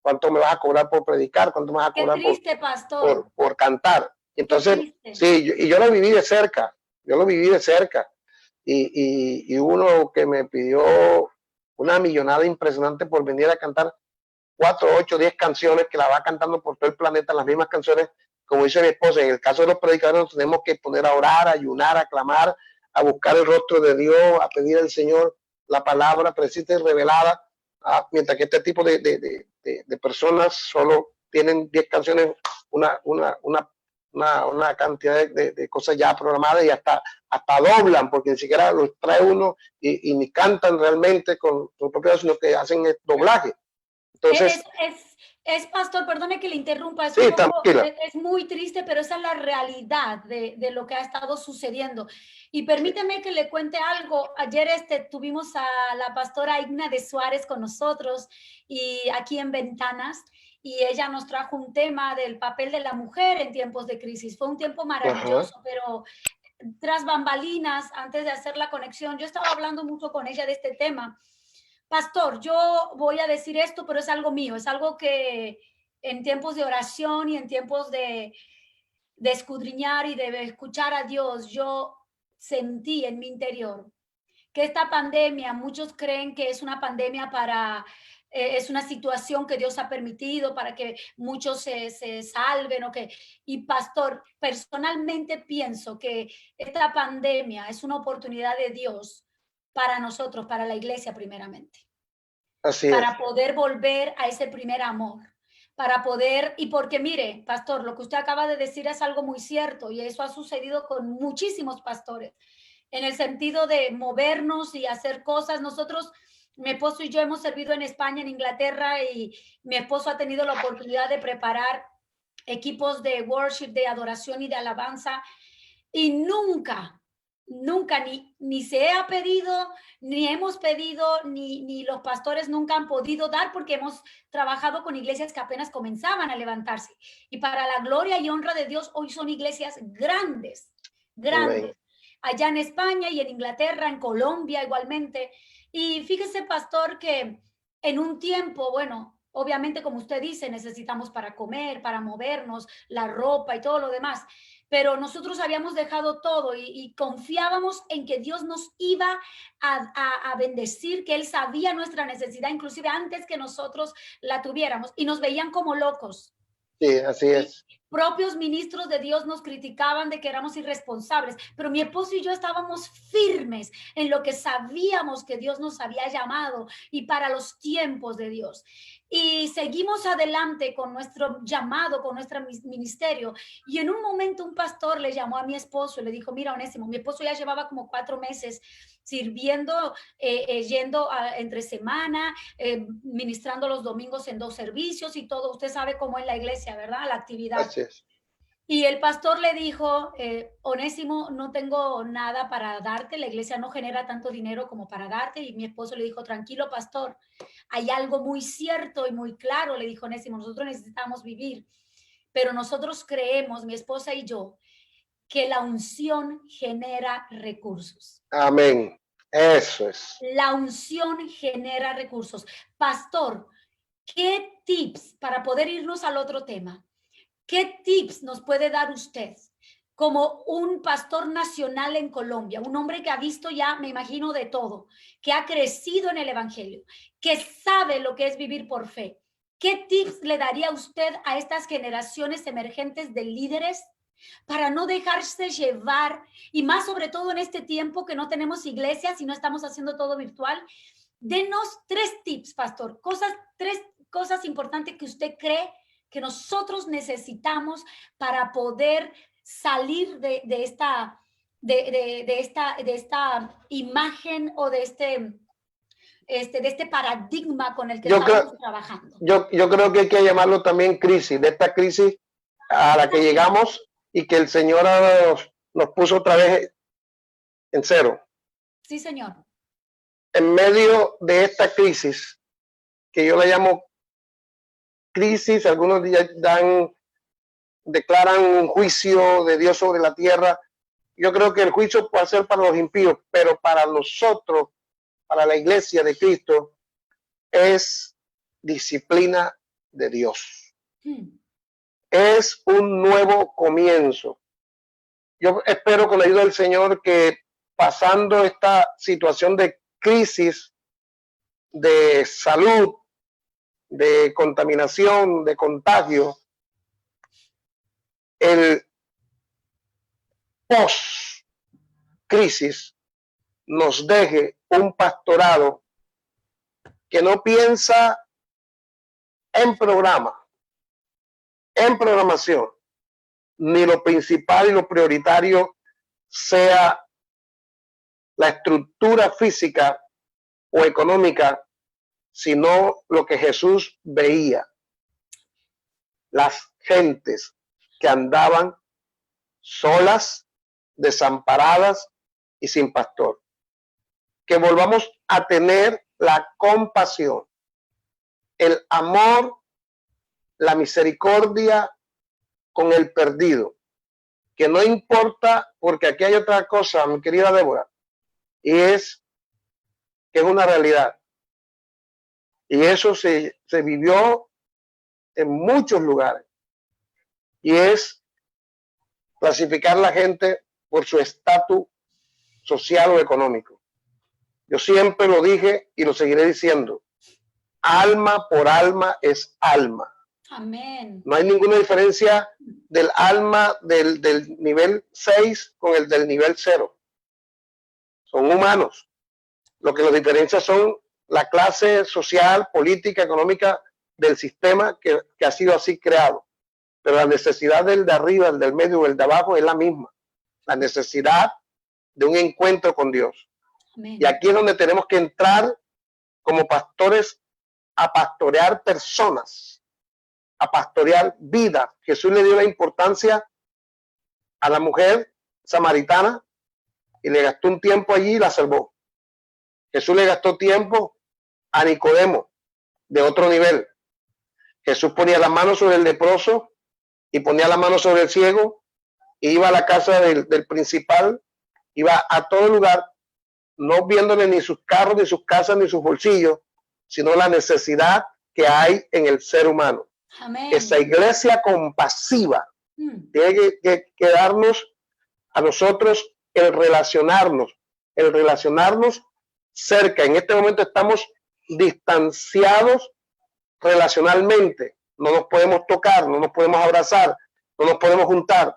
[SPEAKER 2] cuánto me vas a cobrar por predicar, cuánto me vas a cobrar
[SPEAKER 1] triste, pastor.
[SPEAKER 2] por cantar. Entonces, sí, yo lo viví de cerca, y uno que me pidió una millonada impresionante por venir a cantar 4, 8, 10 canciones que la va cantando por todo el planeta, las mismas canciones, como dice mi esposa. En el caso de los predicadores nos tenemos que poner a orar, a ayunar, a clamar, a buscar el rostro de Dios, a pedir al Señor la palabra precisa y revelada, mientras que este tipo de personas solo tienen 10 canciones, una cantidad de cosas ya programadas y hasta doblan, porque ni siquiera los trae uno y ni cantan realmente con su propio, sino que hacen el doblaje. Entonces,
[SPEAKER 1] Es, pastor, perdone que le interrumpa, es,
[SPEAKER 2] Sí,
[SPEAKER 1] un poco,
[SPEAKER 2] tranquila.
[SPEAKER 1] es muy triste, pero esa es la realidad de lo que ha estado sucediendo. Y permítame que le cuente algo. Ayer tuvimos a la pastora Igna de Suárez con nosotros y aquí en Ventanas, y ella nos trajo un tema del papel de la mujer en tiempos de crisis. Fue un tiempo
[SPEAKER 2] Ajá.
[SPEAKER 1] maravilloso, pero tras bambalinas, antes de hacer la conexión, yo estaba hablando mucho con ella de este tema. Pastor, yo voy a decir esto, pero es algo mío, es algo que en tiempos de oración y en tiempos de escudriñar y de escuchar a Dios, yo sentí en mi interior que esta pandemia, muchos creen que es una pandemia es una situación que Dios ha permitido para que muchos se salven y pastor, personalmente pienso que esta pandemia es una oportunidad de Dios para nosotros, para la iglesia primeramente,
[SPEAKER 2] Así es.
[SPEAKER 1] para poder volver a ese primer amor, para poder, y porque mire, pastor, lo que usted acaba de decir es algo muy cierto y eso ha sucedido con muchísimos pastores, en el sentido de movernos y hacer cosas. Nosotros, mi esposo y yo hemos servido en España, en Inglaterra, y mi esposo ha tenido la oportunidad de preparar equipos de worship, de adoración y de alabanza, y nunca, ni se ha pedido, ni hemos pedido, ni los pastores nunca han podido dar, porque hemos trabajado con iglesias que apenas comenzaban a levantarse. Y para la gloria y honra de Dios, hoy son iglesias grandes,
[SPEAKER 2] Amén.
[SPEAKER 1] grandes. Allá en España y en Inglaterra, en Colombia igualmente. Y fíjese, pastor, que en un tiempo, bueno, obviamente como usted dice, necesitamos para comer, para movernos, la ropa y todo lo demás, pero nosotros habíamos dejado todo y confiábamos en que Dios nos iba a bendecir, que Él sabía nuestra necesidad, inclusive antes que nosotros la tuviéramos, y nos veían como locos.
[SPEAKER 2] Sí, así
[SPEAKER 1] Y
[SPEAKER 2] es.
[SPEAKER 1] propios ministros de Dios nos criticaban de que éramos irresponsables, pero mi esposo y yo estábamos firmes en lo que sabíamos que Dios nos había llamado y para los tiempos de Dios. Y seguimos adelante con nuestro llamado, con nuestro ministerio. Y en un momento un pastor le llamó a mi esposo y le dijo, mira, Onésimo, mi esposo ya llevaba como 4 meses sirviendo, yendo entre semana, ministrando los domingos en 2 servicios y todo. Usted sabe cómo es la iglesia, ¿verdad? La actividad.
[SPEAKER 2] Así es.
[SPEAKER 1] Y el pastor le dijo, Onésimo, no tengo nada para darte, la iglesia no genera tanto dinero como para darte. Y mi esposo le dijo, tranquilo, pastor, hay algo muy cierto y muy claro, le dijo Onésimo, nosotros necesitamos vivir, pero nosotros creemos, mi esposa y yo, que la unción genera recursos.
[SPEAKER 2] Amén. Eso es.
[SPEAKER 1] La unción genera recursos. Pastor, ¿qué tips para poder irnos al otro tema? ¿Qué tips nos puede dar usted como un pastor nacional en Colombia, un hombre que ha visto ya, me imagino, de todo, que ha crecido en el evangelio, que sabe lo que es vivir por fe? ¿Qué tips le daría usted a estas generaciones emergentes de líderes para no dejarse llevar, y más sobre todo en este tiempo que no tenemos iglesias y no estamos haciendo todo virtual? Denos 3 tips, pastor, 3 cosas importantes que usted cree que nosotros necesitamos para poder salir de esta imagen o de este paradigma con el que
[SPEAKER 2] Yo creo,
[SPEAKER 1] estamos trabajando.
[SPEAKER 2] yo creo que hay que llamarlo también crisis, de esta crisis a la que llegamos y que el Señor nos puso otra vez en cero.
[SPEAKER 1] Sí, señor.
[SPEAKER 2] En medio de esta crisis, que yo la llamo crisis, algunos días declaran un juicio de Dios sobre la tierra. Yo creo que el juicio puede ser para los impíos, pero para nosotros, para la iglesia de Cristo, es disciplina de Dios. Es un nuevo comienzo. Yo espero con la ayuda del Señor que pasando esta situación de crisis, de salud, de contaminación, de contagio, el post-crisis nos deje un pastorado que no piensa en programación, ni lo principal y lo prioritario sea la estructura física o económica, sino lo que Jesús veía. las gentes que andaban solas, desamparadas y sin pastor. Que volvamos a tener la compasión, el amor, la misericordia con el perdido. Que no importa, porque aquí hay otra cosa, mi querida Débora, y es que es una realidad. Y eso se vivió en muchos lugares. Y es clasificar a la gente por su estatus social o económico. Yo siempre lo dije y lo seguiré diciendo. Alma por alma es alma.
[SPEAKER 1] Amén.
[SPEAKER 2] No hay ninguna diferencia del alma del nivel 6 con el del nivel 0. Son humanos. Lo que los diferencia son la clase social, política, económica del sistema que ha sido así creado. Pero la necesidad del de arriba, el del medio o el de abajo es la misma. La necesidad de un encuentro con Dios.
[SPEAKER 1] Amén.
[SPEAKER 2] Y aquí es donde tenemos que entrar como pastores a pastorear personas, a pastorear vidas. Jesús le dio la importancia a la mujer samaritana y le gastó un tiempo allí y la salvó. Jesús le gastó tiempo a Nicodemo de otro nivel. Jesús ponía las manos sobre el leproso y ponía las manos sobre el ciego y iba a la casa del principal, iba a todo lugar, no viéndole ni sus carros, ni sus casas, ni sus bolsillos, sino la necesidad que hay en el ser humano.
[SPEAKER 1] Amén.
[SPEAKER 2] Esa iglesia compasiva tiene que darnos a nosotros el relacionarnos cerca. En este momento estamos distanciados relacionalmente. No nos podemos tocar, no nos podemos abrazar, no nos podemos juntar,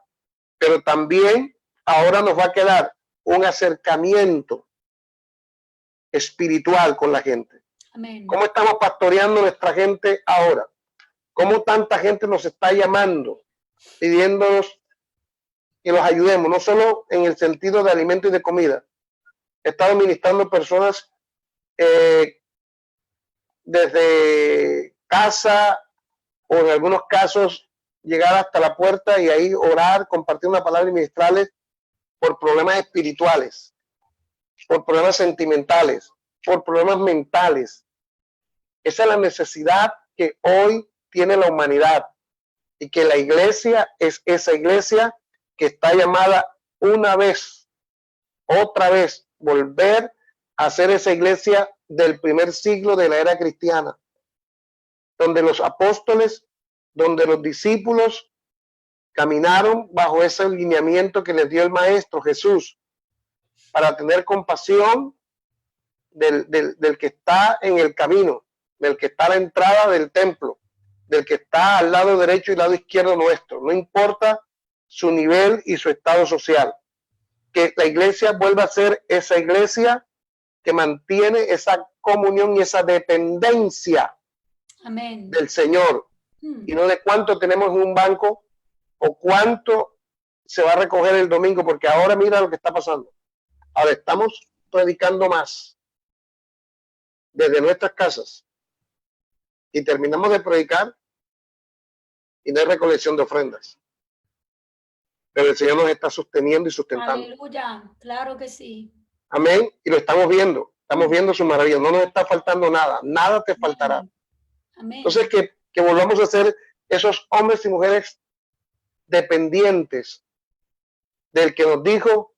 [SPEAKER 2] pero también ahora nos va a quedar un acercamiento espiritual con la gente.
[SPEAKER 1] Amén.
[SPEAKER 2] ¿Cómo estamos pastoreando nuestra gente ahora? ¿Cómo tanta gente nos está llamando, pidiéndonos que los ayudemos, no solo en el sentido de alimento y de comida? He estado ministrando personas desde casa o en algunos casos llegar hasta la puerta y ahí orar, compartir una palabra y ministrarles por problemas espirituales, por problemas sentimentales, por problemas mentales. Esa es la necesidad que hoy tiene la humanidad y que la iglesia es esa iglesia que está llamada una vez, otra vez, volver a ser esa iglesia del primer siglo de la era cristiana, donde los apóstoles, donde los discípulos caminaron bajo ese lineamiento que les dio el Maestro Jesús para tener compasión del que está en el camino, del que está a la entrada del templo, del que está al lado derecho y lado izquierdo nuestro. No importa su nivel y su estado social. Que la iglesia vuelva a ser esa iglesia que mantiene esa comunión y esa dependencia
[SPEAKER 1] Amén.
[SPEAKER 2] del Señor, y no de cuánto tenemos en un banco o cuánto se va a recoger el domingo, porque ahora mira lo que está pasando. Ahora estamos predicando más desde nuestras casas y terminamos de predicar y no hay recolección de ofrendas. Pero el Señor nos está sosteniendo y sustentando.
[SPEAKER 1] Aleluya, claro que sí.
[SPEAKER 2] Amén. Y lo estamos viendo su maravilla. No nos está faltando nada, nada te faltará.
[SPEAKER 1] Amén.
[SPEAKER 2] Entonces que volvamos a ser esos hombres y mujeres dependientes del que nos dijo: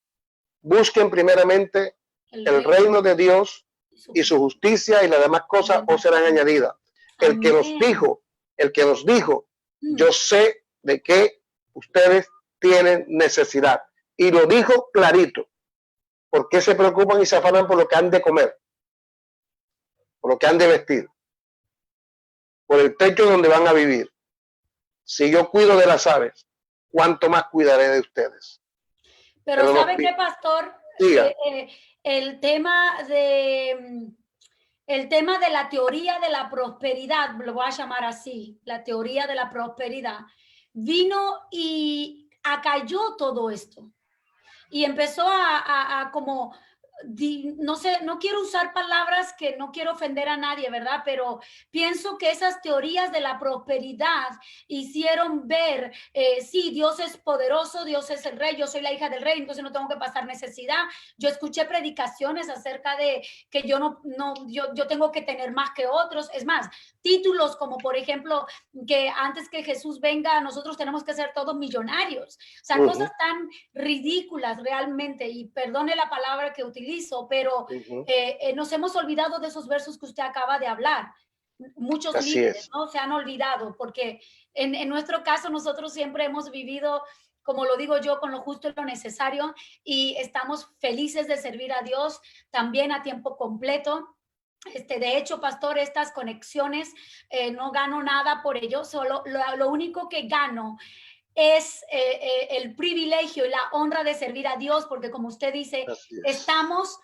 [SPEAKER 2] busquen primeramente el reino de Dios y su justicia, y las demás cosas os serán añadidas. El que nos dijo, yo sé de qué ustedes tienen necesidad, y lo dijo clarito. ¿Por qué se preocupan y se afanan por lo que han de comer, por lo que han de vestir, por el techo donde van a vivir? Si yo cuido de las aves, ¿cuánto más cuidaré de ustedes?
[SPEAKER 1] Pero ¿sabe qué, pastor? El tema de la teoría de la prosperidad, lo voy a llamar así, la teoría de la prosperidad, vino y acalló todo esto. Y empezó a como no sé, no quiero usar palabras que no quiero ofender a nadie, ¿verdad? Pero pienso que esas teorías de la prosperidad hicieron ver, sí, Dios es poderoso, Dios es el rey, yo soy la hija del rey, entonces no tengo que pasar necesidad. Yo escuché predicaciones acerca de que yo tengo que tener más que otros. Es más, títulos como, por ejemplo, que antes que Jesús venga, nosotros tenemos que ser todos millonarios. O sea, cosas tan ridículas realmente, y perdone la palabra que utilizo, pero nos hemos olvidado de esos versos que usted acaba de hablar. Muchos líderes, ¿no? Se han olvidado, porque en nuestro caso nosotros siempre hemos vivido, como lo digo yo, con lo justo y lo necesario, y estamos felices de servir a Dios también a tiempo completo. De hecho, pastor, estas conexiones, no gano nada por ello, solo lo único que gano es el privilegio y la honra de servir a Dios, porque como usted dice, estamos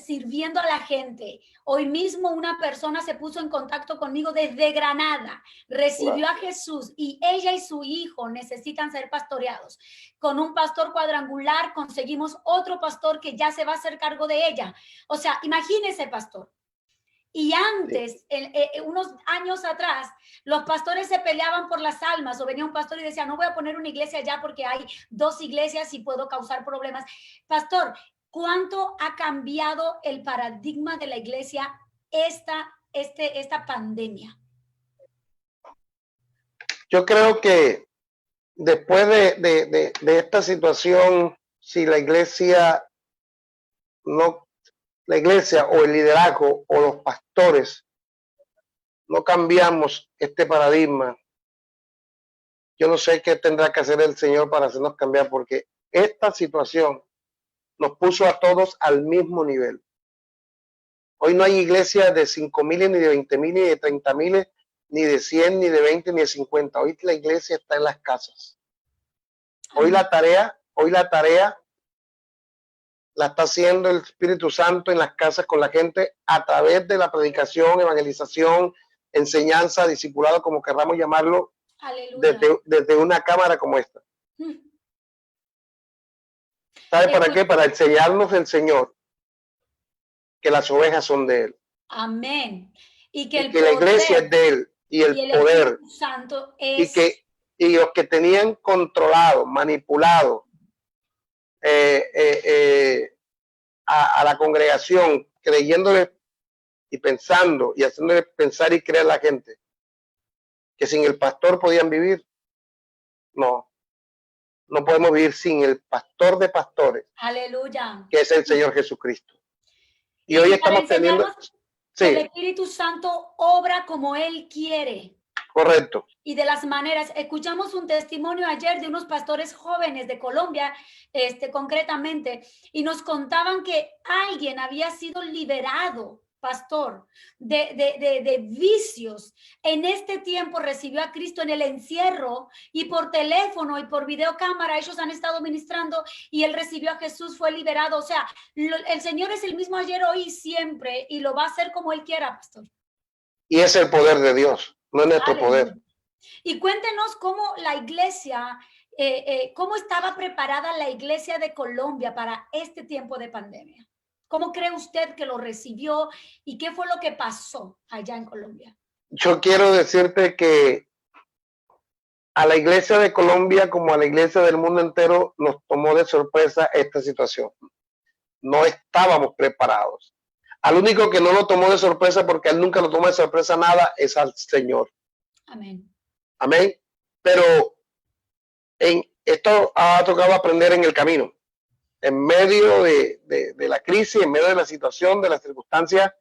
[SPEAKER 1] sirviendo a la gente. Hoy mismo una persona se puso en contacto conmigo desde Granada, recibió a Jesús, y ella y su hijo necesitan ser pastoreados. Con un pastor cuadrangular conseguimos otro pastor que ya se va a hacer cargo de ella. O sea, imagínese, pastor. Y antes, unos años atrás, los pastores se peleaban por las almas, o venía un pastor y decía, no voy a poner una iglesia allá porque hay 2 iglesias y puedo causar problemas. Pastor, ¿cuánto ha cambiado el paradigma de la iglesia esta pandemia?
[SPEAKER 2] Yo creo que después de esta situación, si la iglesia o el liderazgo o los pastores no cambiamos este paradigma, yo no sé qué tendrá que hacer el Señor para hacernos cambiar, porque esta situación nos puso a todos al mismo nivel. Hoy no hay iglesias de 5,000, ni de 20,000, ni de 30,000, ni de 100, ni de 20, ni de 50. Hoy la iglesia está en las casas. Hoy la tarea la está haciendo el Espíritu Santo en las casas con la gente a través de la predicación, evangelización, enseñanza, discipulado, como queramos llamarlo, desde una cámara como esta. ¿Sabe para qué? Para enseñarnos el Señor que las ovejas son de Él.
[SPEAKER 1] Amén. Y
[SPEAKER 2] que la iglesia es de Él, y el poder.
[SPEAKER 1] Santo es...
[SPEAKER 2] Y los que tenían controlado, manipulado a la congregación, creyéndole y pensando y haciéndole pensar y creer a la gente que sin el pastor podían vivir. No podemos vivir sin el pastor de pastores.
[SPEAKER 1] Aleluya.
[SPEAKER 2] Que es el Señor Jesucristo. Y hoy estamos teniendo...
[SPEAKER 1] Sí. El Espíritu Santo obra como Él quiere.
[SPEAKER 2] Correcto.
[SPEAKER 1] Y de las maneras, escuchamos un testimonio ayer de unos pastores jóvenes de Colombia, concretamente, y nos contaban que alguien había sido liberado, pastor, de vicios. En este tiempo recibió a Cristo en el encierro, y por teléfono y por videocámara ellos han estado ministrando, y él recibió a Jesús, fue liberado. O sea, el Señor es el mismo ayer, hoy y siempre, y lo va a hacer como Él quiera, pastor.
[SPEAKER 2] Y es el poder de Dios, no es nuestro poder.
[SPEAKER 1] Y cuéntenos cómo la iglesia, cómo estaba preparada la iglesia de Colombia para este tiempo de pandemia. ¿Cómo cree usted que lo recibió y qué fue lo que pasó allá en Colombia?
[SPEAKER 2] Yo quiero decirte que a la iglesia de Colombia, como a la iglesia del mundo entero, nos tomó de sorpresa esta situación. No estábamos preparados. Al único que no lo tomó de sorpresa, porque él nunca lo toma de sorpresa nada, es al Señor.
[SPEAKER 1] Amén.
[SPEAKER 2] Amén. Pero esto ha tocado aprender en el camino. En medio de la crisis, en medio de la situación, de las circunstancias,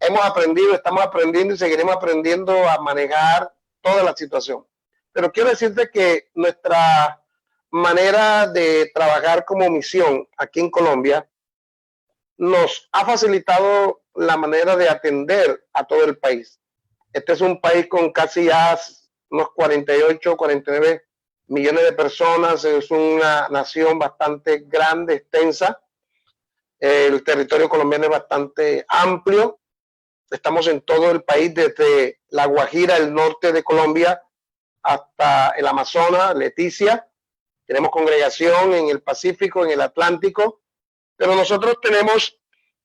[SPEAKER 2] hemos aprendido, estamos aprendiendo y seguiremos aprendiendo a manejar toda la situación. Pero quiero decirte que nuestra manera de trabajar como misión aquí en Colombia nos ha facilitado la manera de atender a todo el país. Este es un país con casi ya unos 48, 49 millones de personas. Es una nación bastante grande, extensa. El territorio colombiano es bastante amplio. Estamos en todo el país, desde La Guajira, el norte de Colombia, hasta el Amazonas, Leticia. Tenemos congregación en el Pacífico, en el Atlántico, pero nosotros tenemos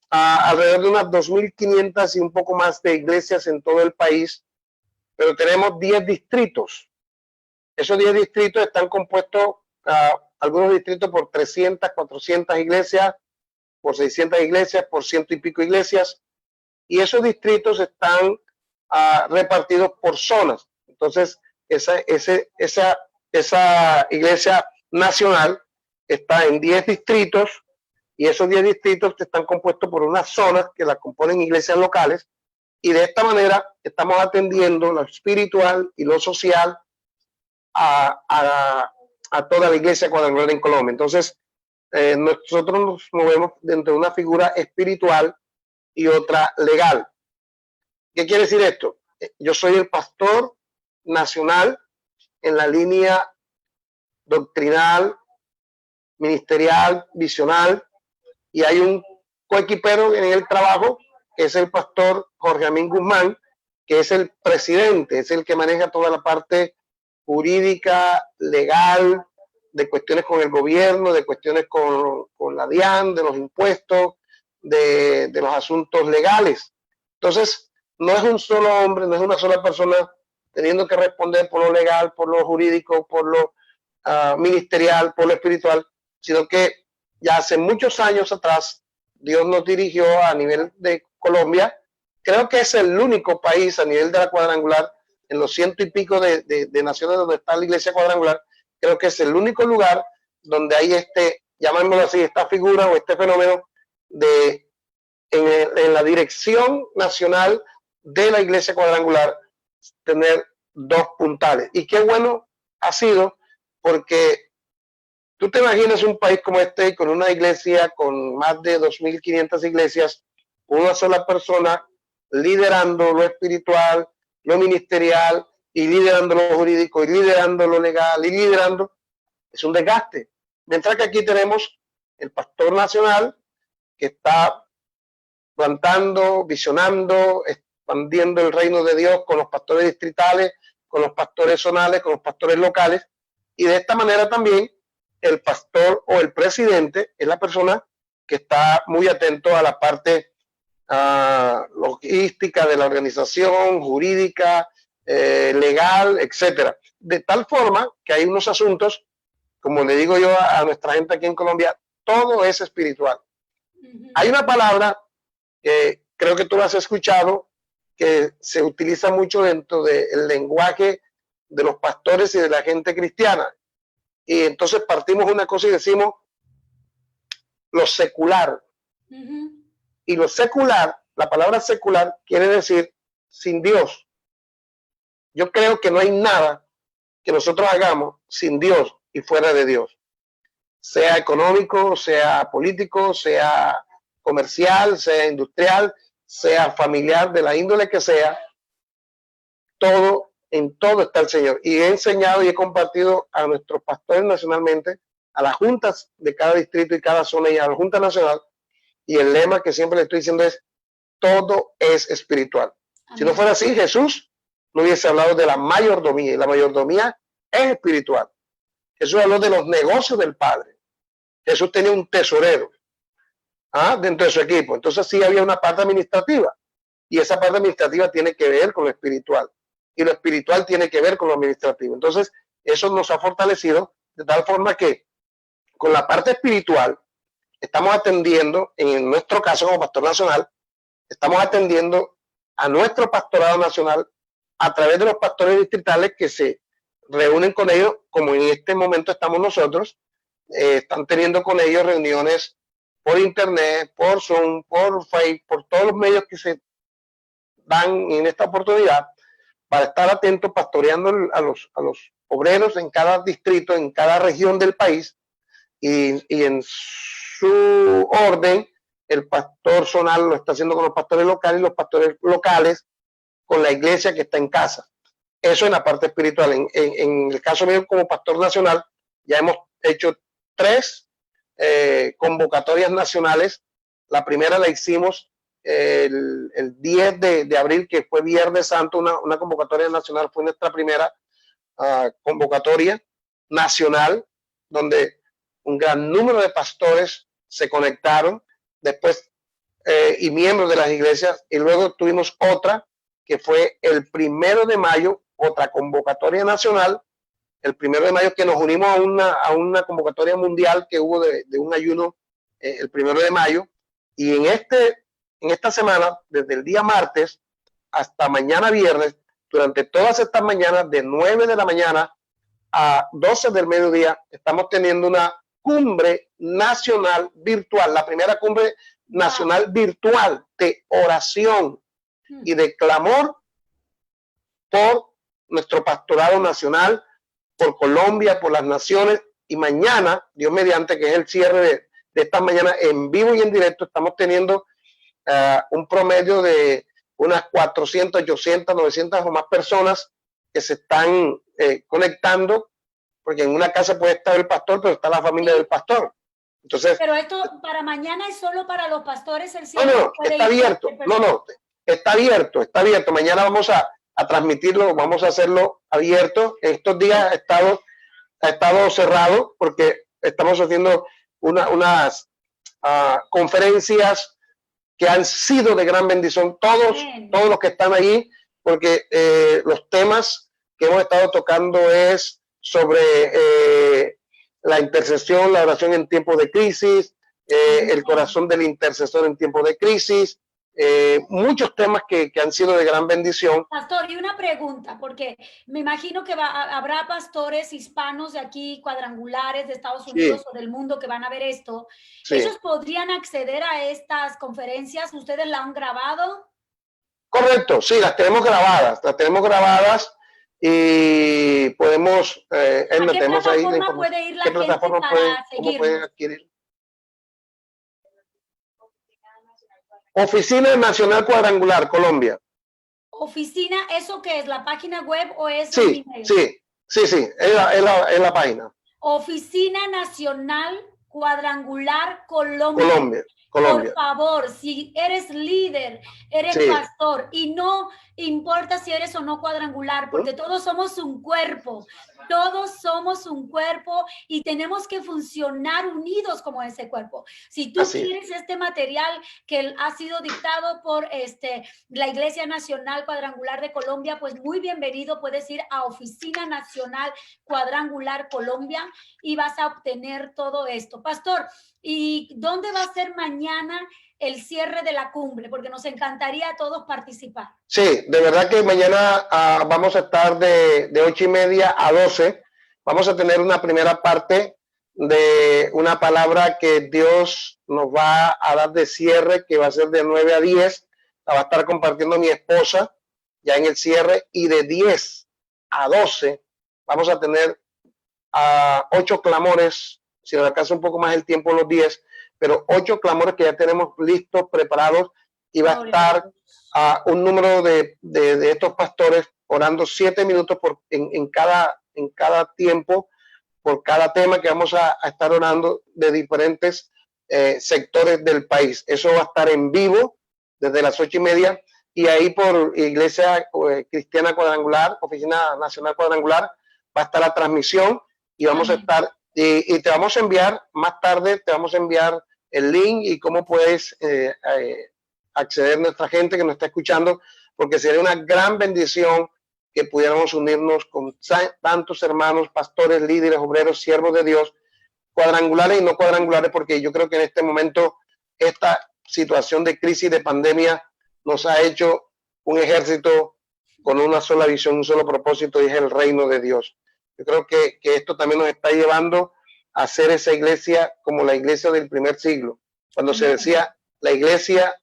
[SPEAKER 2] alrededor de unas 2.500 y un poco más de iglesias en todo el país, pero tenemos 10 distritos. Esos 10 distritos están compuestos, algunos distritos por 300, 400 iglesias, por 600 iglesias, por ciento y pico iglesias, y esos distritos están repartidos por zonas. Entonces, esa iglesia nacional está en 10 distritos, y esos 10 distritos están compuestos por unas zonas que las componen iglesias locales, y de esta manera estamos atendiendo lo espiritual y lo social a toda la iglesia cuadrangular en Colombia. Entonces, nosotros nos movemos dentro de una figura espiritual y otra legal. ¿Qué quiere decir esto? Yo soy el pastor nacional en la línea doctrinal, ministerial, visional, y hay un coequipero en el trabajo, que es el pastor Jorge Amín Guzmán, que es el presidente, es el que maneja toda la parte jurídica, legal, de cuestiones con el gobierno, de cuestiones con la DIAN, de los impuestos, de los asuntos legales. Entonces, no es un solo hombre, no es una sola persona teniendo que responder por lo legal, por lo jurídico, por lo ministerial, por lo espiritual, sino que ya hace muchos años atrás Dios nos dirigió a nivel de Colombia. Creo que es el único país a nivel de la cuadrangular, en los ciento y pico de naciones donde está la iglesia cuadrangular, creo que es el único lugar donde hay llamémoslo así, esta figura o este fenómeno en la dirección nacional de la iglesia cuadrangular, tener dos puntales. Y qué bueno ha sido, porque tú te imaginas un país como este, con una iglesia, con más de 2.500 iglesias, una sola persona liderando lo espiritual, lo ministerial, y liderando lo jurídico, y liderando lo legal, y liderando, es un desgaste. Mientras que aquí tenemos el pastor nacional, que está plantando, visionando, expandiendo el reino de Dios con los pastores distritales, con los pastores zonales, con los pastores locales, y de esta manera también el pastor o el presidente es la persona que está muy atento a la parte logística de la organización, jurídica, legal, etcétera. De tal forma que hay unos asuntos, como le digo yo a nuestra gente aquí en Colombia, todo es espiritual. Hay una palabra que creo que tú la has escuchado, que se utiliza mucho dentro del lenguaje de los pastores y de la gente cristiana. Y entonces partimos una cosa y decimos lo secular. Y lo secular, la palabra secular quiere decir sin Dios. Yo creo que no hay nada que nosotros hagamos sin Dios y fuera de Dios. Sea económico, sea político, sea comercial, sea industrial, sea familiar, de la índole que sea, en todo está el Señor. Y he enseñado y he compartido a nuestros pastores nacionalmente, a las juntas de cada distrito y cada zona y a la Junta Nacional, y el lema que siempre le estoy diciendo es: todo es espiritual. Amén. Si no fuera así, Jesús no hubiese hablado de la mayordomía, y la mayordomía es espiritual. Jesús habló de los negocios del Padre. Jesús tenía un tesorero dentro de su equipo. Entonces sí había una parte administrativa, y esa parte administrativa tiene que ver con lo espiritual, y lo espiritual tiene que ver con lo administrativo. Entonces eso nos ha fortalecido de tal forma que con la parte espiritual estamos atendiendo, en nuestro caso como pastor nacional, estamos atendiendo a nuestro pastorado nacional a través de los pastores distritales que se reúnen con ellos, como en este momento estamos nosotros. Están teniendo con ellos reuniones por internet, por Zoom, por Facebook, por todos los medios que se dan en esta oportunidad, para estar atentos pastoreando a los obreros en cada distrito, en cada región del país, y en su orden, el pastor zonal lo está haciendo con los pastores locales, y los pastores locales con la iglesia que está en casa. Eso en la parte espiritual. En el caso mío como pastor nacional, ya hemos hecho 3 convocatorias nacionales. La primera la hicimos el 10 de abril, que fue Viernes Santo. Una convocatoria nacional, fue nuestra primera convocatoria nacional, donde un gran número de pastores se conectaron, después y miembros de las iglesias, y luego tuvimos otra que fue el 1 de mayo, otra convocatoria nacional, el 1 de mayo, que nos unimos a una convocatoria mundial que hubo de un ayuno el 1 de mayo, y en esta semana, desde el día martes hasta mañana viernes, durante todas estas mañanas, de 9 de la mañana a 12 del mediodía, estamos teniendo una cumbre nacional virtual, la primera cumbre nacional virtual de oración y de clamor por nuestro pastorado nacional, por Colombia, por las naciones. Y mañana, Dios mediante, que es el cierre de esta mañana, en vivo y en directo, estamos teniendo un promedio de unas 400, 800, 900 o más personas que se están conectando, porque en una casa puede estar el pastor, pero está la familia del pastor. Entonces,
[SPEAKER 1] pero esto para mañana es solo para los pastores, el cierre.
[SPEAKER 2] No, está abierto. No, está abierto, está abierto. Mañana vamos a transmitirlo, vamos a hacerlo abierto. Estos días ha estado cerrado porque estamos haciendo unas conferencias que han sido de gran bendición. Todos los que están ahí, porque los temas que hemos estado tocando es sobre la intercesión, la oración en tiempos de crisis, el corazón del intercesor en tiempos de crisis, muchos temas que han sido de gran bendición.
[SPEAKER 1] Pastor, y una pregunta, porque me imagino que habrá pastores hispanos de aquí, cuadrangulares de Estados Unidos o del mundo que van a ver esto. Sí. ¿Ellos podrían acceder a estas conferencias? ¿Ustedes la han grabado?
[SPEAKER 2] Correcto, sí, las tenemos grabadas y podemos,
[SPEAKER 1] ¿A qué plataforma puede ir la gente para seguirnos?
[SPEAKER 2] ¿Cómo pueden adquirir? Oficina Nacional Cuadrangular, Colombia.
[SPEAKER 1] ¿Oficina, eso qué es? ¿La página web o es
[SPEAKER 2] el email? Sí, es la página.
[SPEAKER 1] Oficina Nacional Cuadrangular, Colombia. Por favor, si eres líder, eres pastor, y no importa si eres o no cuadrangular, porque todos somos un cuerpo y tenemos que funcionar unidos como ese cuerpo. Si tú quieres este material que ha sido dictado por la Iglesia Nacional Cuadrangular de Colombia, pues muy bienvenido, puedes ir a Oficina Nacional Cuadrangular Colombia y vas a obtener todo esto. Pastor, ¿y dónde va a ser mañana el cierre de la cumbre? Porque nos encantaría a todos participar.
[SPEAKER 2] Sí, de verdad que mañana vamos a estar de 8:30 a 12. Vamos a tener una primera parte de una palabra que Dios nos va a dar de cierre, que va a ser de 9 a 10. La va a estar compartiendo mi esposa ya en el cierre. Y de 10 a 12 vamos a tener 8 clamores, si nos alcanza un poco más el tiempo, los 10, pero 8 clamores que ya tenemos listos, preparados, y va a estar un número de estos pastores orando 7 minutos en cada tiempo, por cada tema que vamos a estar orando de diferentes sectores del país. Eso va a estar en vivo desde las 8:30, y ahí por Iglesia Cristiana Cuadrangular, Oficina Nacional Cuadrangular, va a estar la transmisión, y vamos a estar, y te vamos a enviar más tarde, te vamos a enviar el link y cómo puedes acceder nuestra gente que nos está escuchando, porque sería una gran bendición que pudiéramos unirnos con tantos hermanos, pastores, líderes, obreros, siervos de Dios, cuadrangulares y no cuadrangulares, porque yo creo que en este momento esta situación de crisis, de pandemia, nos ha hecho un ejército con una sola visión, un solo propósito, y es el reino de Dios. Yo creo que esto también nos está llevando a hacer esa iglesia como la iglesia del primer siglo, cuando se decía la iglesia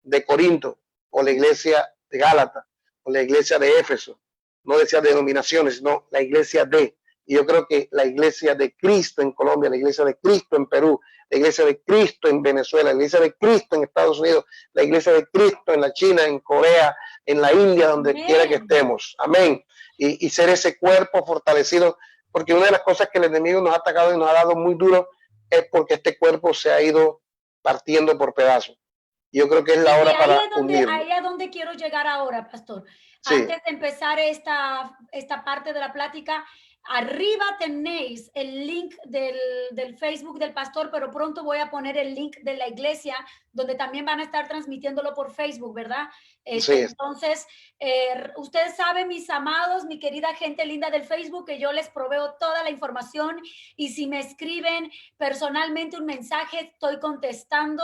[SPEAKER 2] de Corinto, o la iglesia de Gálata, o la iglesia de Éfeso. No decía denominaciones, sino la iglesia de. Y yo creo que la iglesia de Cristo en Colombia, la iglesia de Cristo en Perú, la iglesia de Cristo en Venezuela, la iglesia de Cristo en Estados Unidos, la iglesia de Cristo en la China, en Corea, en la India, donde quiera que estemos. Amén. Y ser ese cuerpo fortalecido, porque una de las cosas que el enemigo nos ha atacado y nos ha dado muy duro es porque este cuerpo se ha ido partiendo por pedazos. Yo creo que es la hora para unirnos.
[SPEAKER 1] Ahí es donde quiero llegar ahora, pastor.
[SPEAKER 2] Sí.
[SPEAKER 1] Antes de empezar esta parte de la plática, arriba tenéis el link del Facebook del pastor, pero pronto voy a poner el link de la iglesia, donde también van a estar transmitiéndolo por Facebook, ¿verdad?
[SPEAKER 2] Sí.
[SPEAKER 1] Entonces, ustedes saben, mis amados, mi querida gente linda del Facebook, que yo les proveo toda la información, y si me escriben personalmente un mensaje, estoy contestando.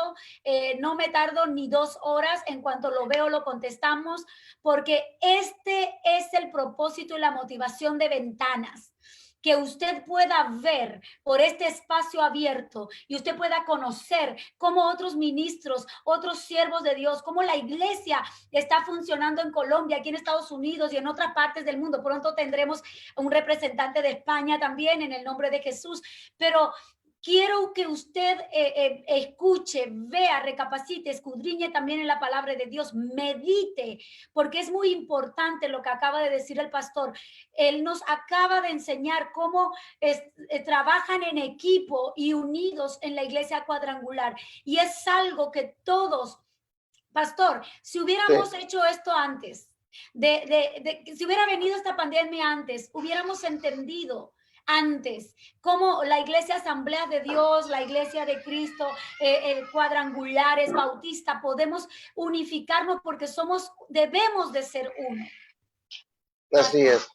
[SPEAKER 1] No me tardo ni 2 horas, en cuanto lo veo lo contestamos, porque este es el propósito y la motivación de Ventanas, que usted pueda ver por este espacio abierto y usted pueda conocer cómo otros ministros, otros siervos de Dios, cómo la iglesia está funcionando en Colombia, aquí en Estados Unidos y en otras partes del mundo. Pronto tendremos un representante de España también, en el nombre de Jesús, pero quiero que usted escuche, vea, recapacite, escudriñe también en la palabra de Dios, medite, porque es muy importante lo que acaba de decir el pastor. Él nos acaba de enseñar cómo trabajan en equipo y unidos en la iglesia cuadrangular. Y es algo que todos, pastor, si hubiéramos hecho esto antes, si hubiera venido esta pandemia antes, hubiéramos entendido antes cómo la iglesia Asamblea de Dios, la iglesia de Cristo, cuadrangulares, bautista, podemos unificarnos porque debemos de ser uno.
[SPEAKER 2] Así es.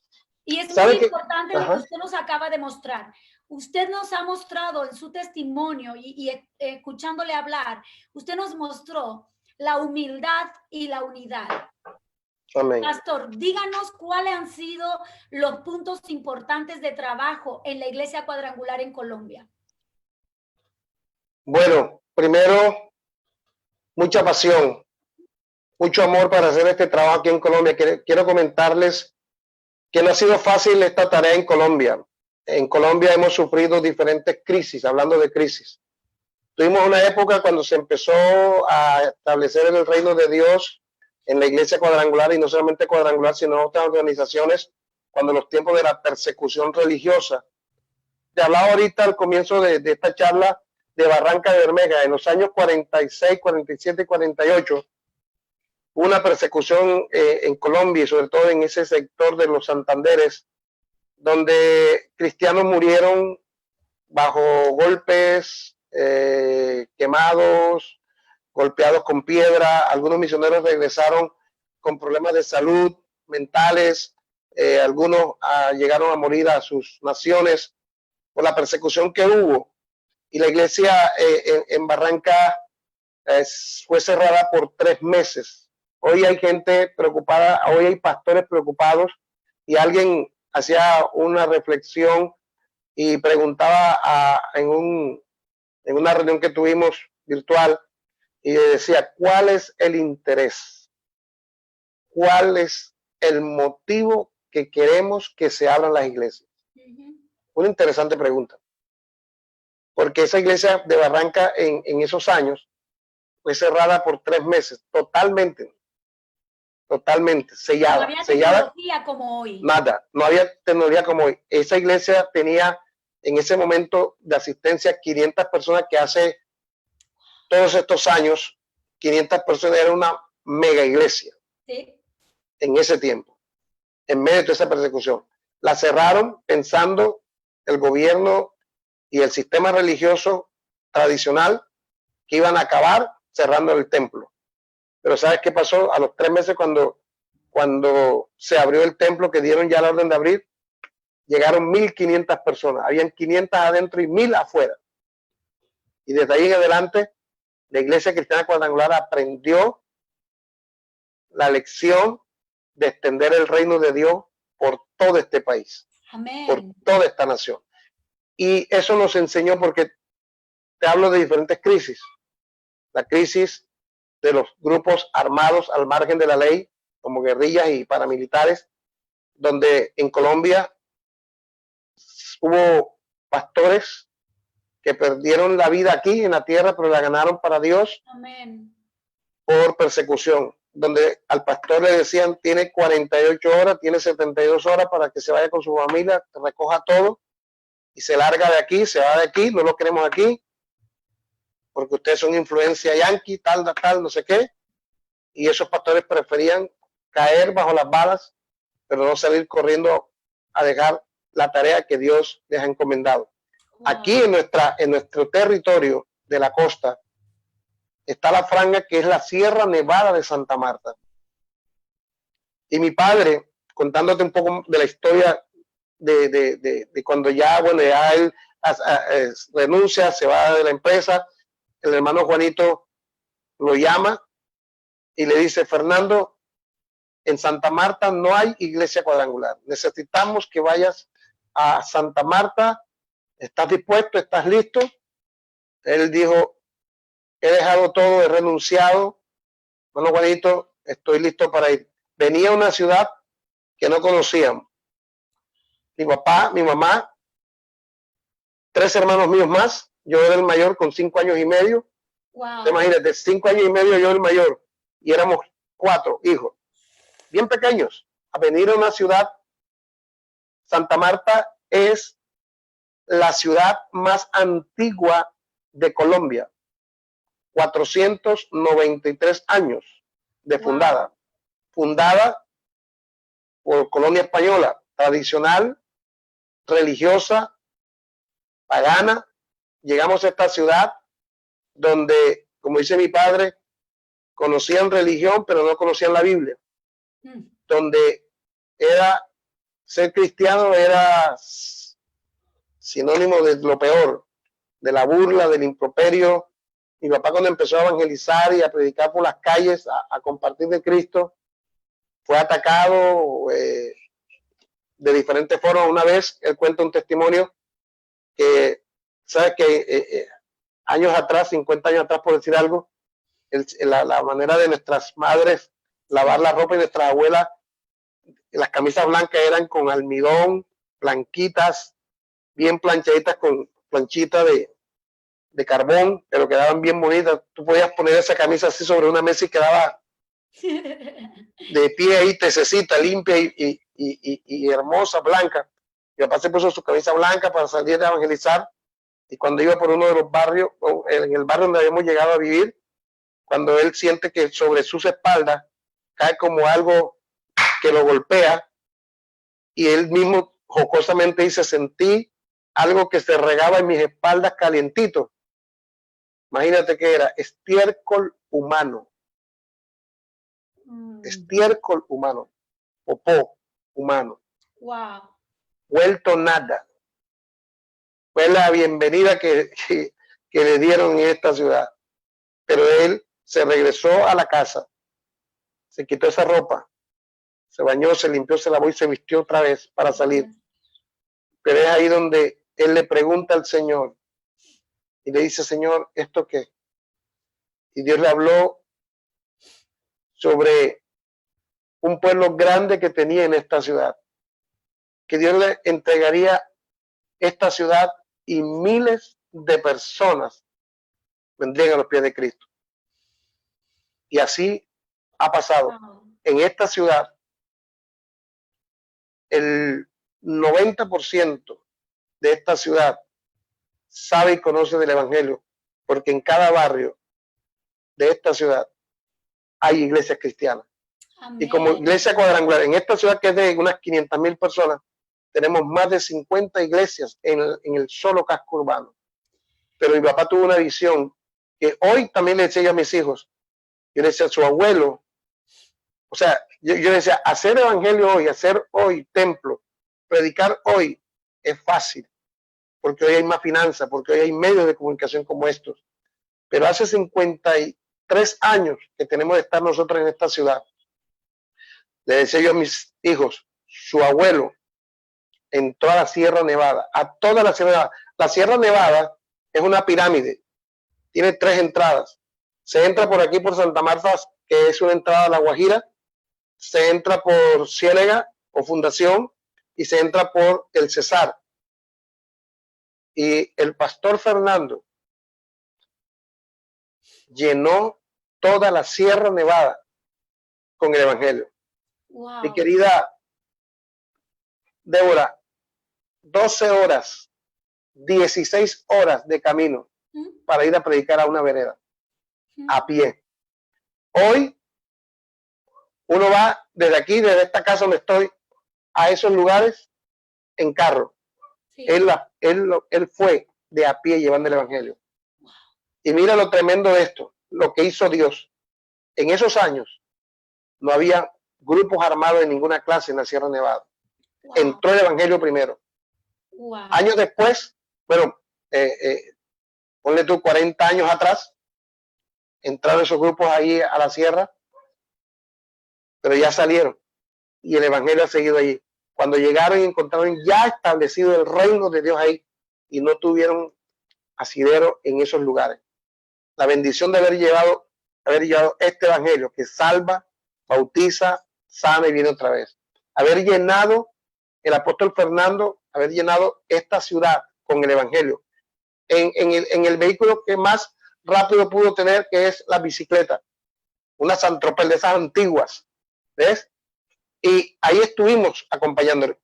[SPEAKER 1] Y es muy importante lo que usted nos acaba de mostrar. Usted nos ha mostrado en su testimonio y escuchándole hablar, usted nos mostró la humildad y la unidad.
[SPEAKER 2] Amén.
[SPEAKER 1] Pastor, díganos cuáles han sido los puntos importantes de trabajo en la iglesia cuadrangular en Colombia.
[SPEAKER 2] Bueno, primero, mucha pasión, mucho amor para hacer este trabajo aquí en Colombia. Quiero comentarles que no ha sido fácil esta tarea en Colombia. En Colombia hemos sufrido diferentes crisis, hablando de crisis. Tuvimos una época cuando se empezó a establecer el reino de Dios en la iglesia cuadrangular, y no solamente cuadrangular, sino otras organizaciones, cuando los tiempos de la persecución religiosa. Te hablaba ahorita al comienzo de esta charla de Barranca de Bermeja, en los años 46, 47 y 48, hubo una persecución en Colombia, y sobre todo en ese sector de los Santanderes, donde cristianos murieron bajo golpes, quemados, golpeados con piedra. Algunos misioneros regresaron con problemas de salud mentales, algunos llegaron a morir a sus naciones por la persecución que hubo. Y la iglesia en Barranca fue cerrada por 3 meses. Hoy hay gente preocupada, hoy hay pastores preocupados, y alguien hacía una reflexión y preguntaba en una reunión que tuvimos virtual, y decía, ¿cuál es el interés? ¿Cuál es el motivo que queremos que se abran las iglesias? Una interesante pregunta, porque esa iglesia de Barranca en esos años fue cerrada por 3 meses, totalmente sellada.
[SPEAKER 1] No había tecnología como hoy.
[SPEAKER 2] Nada, no había tecnología como hoy. Esa iglesia tenía en ese momento de asistencia 500 personas, que hace todos estos años 500 personas era una mega iglesia. Sí. En ese tiempo, en medio de esa persecución. La cerraron pensando el gobierno y el sistema religioso tradicional que iban a acabar cerrando el templo. Pero ¿sabes qué pasó? A los 3 meses, cuando se abrió el templo, que dieron ya la orden de abrir, llegaron 1,500 personas. Habían 500 adentro y 1,000 afuera. Y desde ahí en adelante, la Iglesia Cristiana Cuadrangular aprendió la lección de extender el reino de Dios por todo este país. Amén. Por toda esta nación. Y eso nos enseñó, porque te hablo de diferentes crisis. La crisis de los grupos armados al margen de la ley, como guerrillas y paramilitares, donde en Colombia hubo pastores que perdieron la vida aquí en la tierra, pero la ganaron para Dios. Amén. Por persecución, donde al pastor le decían, tiene 48 horas, tiene 72 horas para que se vaya con su familia, recoja todo y se larga de aquí, se va de aquí, no lo queremos aquí, porque ustedes son influencia yanqui, tal, no sé qué. Y esos pastores preferían caer bajo las balas, pero no salir corriendo a dejar la tarea que Dios les ha encomendado.
[SPEAKER 1] Wow.
[SPEAKER 2] Aquí en nuestro territorio de la costa está la franja que es la Sierra Nevada de Santa Marta. Y mi padre, contándote un poco de la historia de cuando ya, bueno, ya él renuncia, se va de la empresa, el hermano Juanito lo llama y le dice: Fernando, en Santa Marta no hay iglesia cuadrangular. Necesitamos que vayas a Santa Marta. ¿Estás dispuesto? ¿Estás listo? Él dijo: he dejado todo, he renunciado. Bueno, Juanito, estoy listo para ir. Venía a una ciudad que no conocíamos. Mi papá, mi mamá, 3 hermanos míos más. Yo era el mayor con 5 años y medio.
[SPEAKER 1] Wow.
[SPEAKER 2] Imagínate, 5 años y medio yo el mayor. Y éramos 4 hijos, bien pequeños, a venir a una ciudad. Santa Marta es la ciudad más antigua de Colombia. 493 años de fundada. Wow. Fundada por colonia española, tradicional, religiosa, pagana. Llegamos a esta ciudad donde, como dice mi padre, conocían religión, pero no conocían la Biblia. Donde ser cristiano era sinónimo de lo peor, de la burla, del improperio. Mi papá, cuando empezó a evangelizar y a predicar por las calles, a compartir de Cristo, fue atacado de diferentes formas. Una vez él cuenta un testimonio que, ¿sabes? Que años atrás, 50 años atrás, por decir algo, la manera de nuestras madres lavar la ropa y nuestras abuelas, las camisas blancas eran con almidón, blanquitas, bien planchaditas con planchita de carbón, pero quedaban bien bonitas. Tú podías poner esa camisa así sobre una mesa y quedaba de pie ahí, tececita, limpia y hermosa, blanca. Mi papá se puso su camisa blanca para salir a evangelizar, y cuando iba por uno de los barrios, en el barrio donde habíamos llegado a vivir, cuando él siente que sobre sus espaldas cae como algo que lo golpea, y él mismo jocosamente dice: sentí algo que se regaba en mis espaldas calientito. Imagínate que era estiércol humano. Estiércol humano, popó humano.
[SPEAKER 1] Wow.
[SPEAKER 2] Vuelto nada. Fue la bienvenida que le dieron en esta ciudad. Pero él se regresó a la casa, se quitó esa ropa, se bañó, se limpió, se lavó y se vistió otra vez para salir. Pero es ahí donde él le pregunta al Señor y le dice: Señor, ¿esto qué? Y Dios le habló sobre un pueblo grande que tenía en esta ciudad, que Dios le entregaría esta ciudad y miles de personas vendrían a los pies de Cristo. Y así ha pasado. En esta ciudad, el 90% de esta ciudad sabe y conoce del Evangelio, porque en cada barrio de esta ciudad hay iglesias cristianas. Amén. Y como iglesia cuadrangular, en esta ciudad, que es de unas 500,000 personas, tenemos más de 50 iglesias en el solo casco urbano. Pero mi papá tuvo una visión que hoy también le decía a mis hijos. Yo le decía a su abuelo, o sea, yo decía: hacer evangelio hoy, hacer hoy templo, predicar hoy es fácil, porque hoy hay más finanzas, porque hoy hay medios de comunicación como estos. Pero hace 53 años que tenemos de estar nosotros en esta ciudad. Le decía yo a mis hijos: su abuelo entró a la Sierra Nevada, a toda la Sierra Nevada. La Sierra Nevada es una pirámide, tiene 3 entradas. Se entra por aquí por Santa Marta, que es una entrada a La Guajira, se entra por Ciénega o Fundación, y se entra por el Cesar. Y el pastor Fernando llenó toda la Sierra Nevada con el Evangelio. Wow. Mi querida Débora, 12 horas, 16 horas de camino para ir a predicar a una vereda, a pie. Hoy, Uno va desde aquí, desde esta casa donde estoy, a esos lugares en carro.
[SPEAKER 1] Sí.
[SPEAKER 2] Él fue de a pie llevando el evangelio. Y mira lo tremendo de esto, lo que hizo Dios. En esos años no había grupos armados de ninguna clase en la Sierra Nevada.
[SPEAKER 1] Wow.
[SPEAKER 2] Entró el evangelio primero.
[SPEAKER 1] Wow.
[SPEAKER 2] Años después, bueno, ponle tú 40 años atrás, entraron esos grupos ahí a la sierra, pero ya salieron y el evangelio ha seguido allí. Cuando llegaron y encontraron ya establecido el reino de Dios ahí y no tuvieron asidero en esos lugares. La bendición de haber llevado este evangelio que salva, bautiza, sana y viene otra vez. Haber llenado el apóstol Fernando, haber llenado esta ciudad con el evangelio en el vehículo que más rápido pudo tener, que es la bicicleta, una Santropel de esas antiguas, ¿ves? Y ahí estuvimos acompañándole.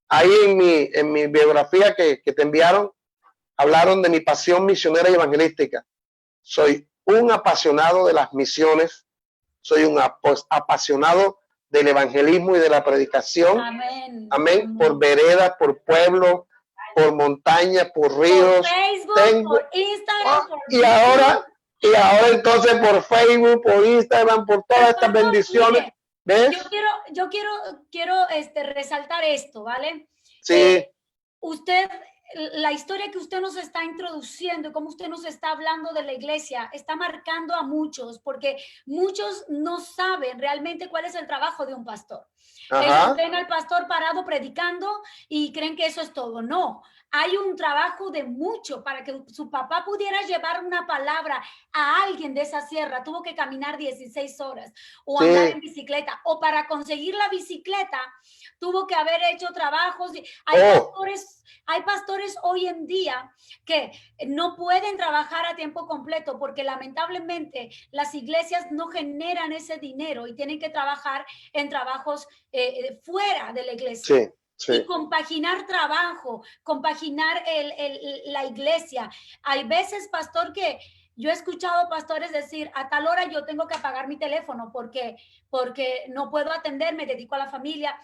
[SPEAKER 2] Ahí en mi biografía que te enviaron, hablaron de mi pasión misionera y evangelística. Soy un apasionado de las misiones, soy un apasionado del evangelismo y de la predicación.
[SPEAKER 1] Amén.
[SPEAKER 2] Amén. Por veredas, por pueblos, por montañas, por ríos.
[SPEAKER 1] Por Facebook, por Instagram, por
[SPEAKER 2] y ahora entonces por Facebook, por Instagram, por todas estas bendiciones.
[SPEAKER 1] Mire,
[SPEAKER 2] ¿ves?
[SPEAKER 1] Yo quiero resaltar esto, ¿vale?
[SPEAKER 2] Sí.
[SPEAKER 1] Usted, la historia que usted nos está introduciendo, cómo usted nos está hablando de la iglesia, está marcando a muchos, porque muchos no saben realmente cuál es el trabajo de un pastor.
[SPEAKER 2] Ajá.
[SPEAKER 1] Ellos ven al pastor parado predicando y creen que eso es todo. No, hay un trabajo de mucho. Para que su papá pudiera llevar una palabra a alguien de esa sierra, tuvo que caminar 16 horas o andar en bicicleta, o para conseguir la bicicleta tuvo que haber hecho trabajos. Hay pastores hoy en día que no pueden trabajar a tiempo completo porque lamentablemente las iglesias no generan ese dinero y tienen que trabajar en trabajos fuera de la iglesia.
[SPEAKER 2] Sí. Sí.
[SPEAKER 1] Y compaginar trabajo, compaginar la iglesia. Hay veces, pastor, que yo he escuchado pastores decir, a tal hora yo tengo que apagar mi teléfono porque no puedo atender, me dedico a la familia.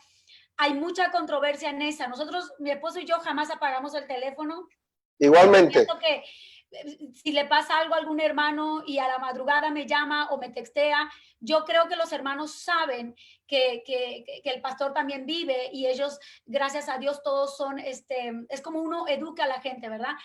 [SPEAKER 1] Hay mucha controversia en esa. Nosotros, mi esposo y yo, jamás apagamos el teléfono.
[SPEAKER 2] Igualmente.
[SPEAKER 1] Que si le pasa algo a algún hermano y a la madrugada me llama o me textea, yo creo que los hermanos saben que el pastor también vive y ellos, gracias a Dios, todos son, es como uno educa a la gente, ¿verdad?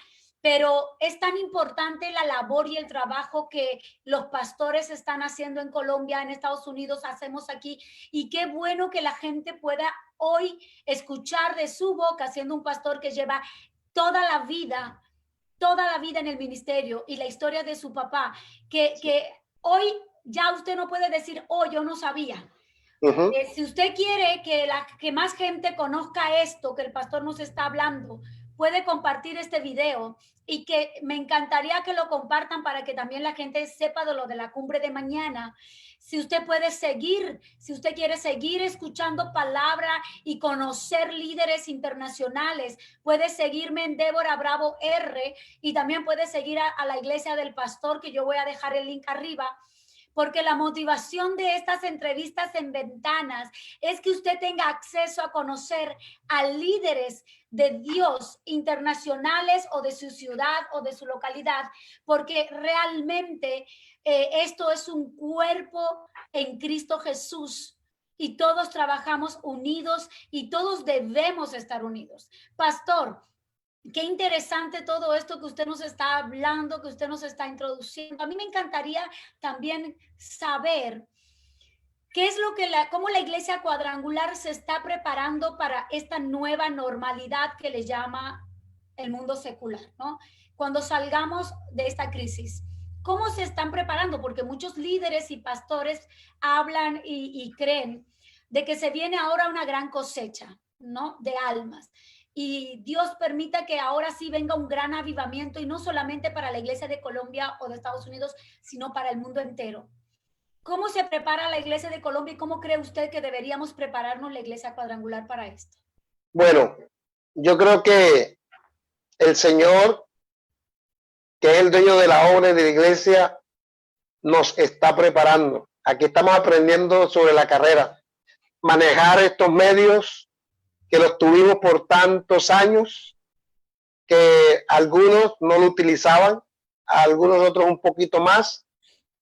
[SPEAKER 1] Pero es tan importante la labor y el trabajo que los pastores están haciendo en Colombia, en Estados Unidos, hacemos aquí, y qué bueno que la gente pueda hoy escuchar de su boca, siendo un pastor que lleva toda la vida en el ministerio y la historia de su papá, que hoy ya usted no puede decir, oh, yo no sabía. Si usted quiere que más gente conozca esto que el pastor nos está hablando, puede compartir este video y que me encantaría que lo compartan para que también la gente sepa de lo de la cumbre de mañana. Si usted puede seguir, si usted quiere seguir escuchando palabra y conocer líderes internacionales, puede seguirme en Débora Bravo R y también puede seguir a la iglesia del pastor, que yo voy a dejar el link arriba. Porque la motivación de estas entrevistas en Ventanas es que usted tenga acceso a conocer a líderes de Dios internacionales o de su ciudad o de su localidad, porque realmente esto es un cuerpo en Cristo Jesús y todos trabajamos unidos y todos debemos estar unidos. Pastor, qué interesante todo esto que usted nos está hablando, que usted nos está introduciendo. A mí me encantaría también saber qué es cómo la iglesia cuadrangular se está preparando para esta nueva normalidad que le llama el mundo secular, ¿no? Cuando salgamos de esta crisis, ¿cómo se están preparando? Porque muchos líderes y pastores hablan y creen de que se viene ahora una gran cosecha, ¿no? De almas. Y Dios permita que ahora sí venga un gran avivamiento, y no solamente para la iglesia de Colombia o de Estados Unidos, sino para el mundo entero. ¿Cómo se prepara la iglesia de Colombia y cómo cree usted que deberíamos prepararnos la iglesia cuadrangular para esto?
[SPEAKER 2] Bueno, yo creo que el Señor, que es el dueño de la obra de la iglesia, nos está preparando. Aquí estamos aprendiendo sobre la carrera, manejar estos medios que los tuvimos por tantos años, que algunos no lo utilizaban, algunos otros un poquito más,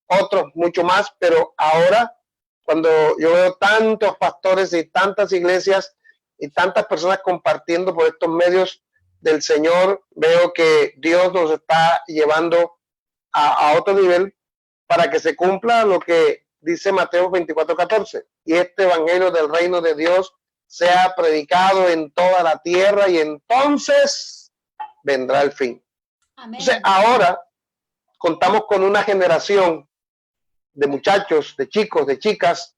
[SPEAKER 2] otros mucho más, pero ahora cuando yo veo tantos pastores y tantas iglesias y tantas personas compartiendo por estos medios del Señor, veo que Dios nos está llevando a otro nivel para que se cumpla lo que dice Mateo 24:14, y este evangelio del reino de Dios sea predicado en toda la tierra y entonces vendrá el fin.
[SPEAKER 1] Amén.
[SPEAKER 2] Entonces ahora contamos con una generación de muchachos, de chicos, de chicas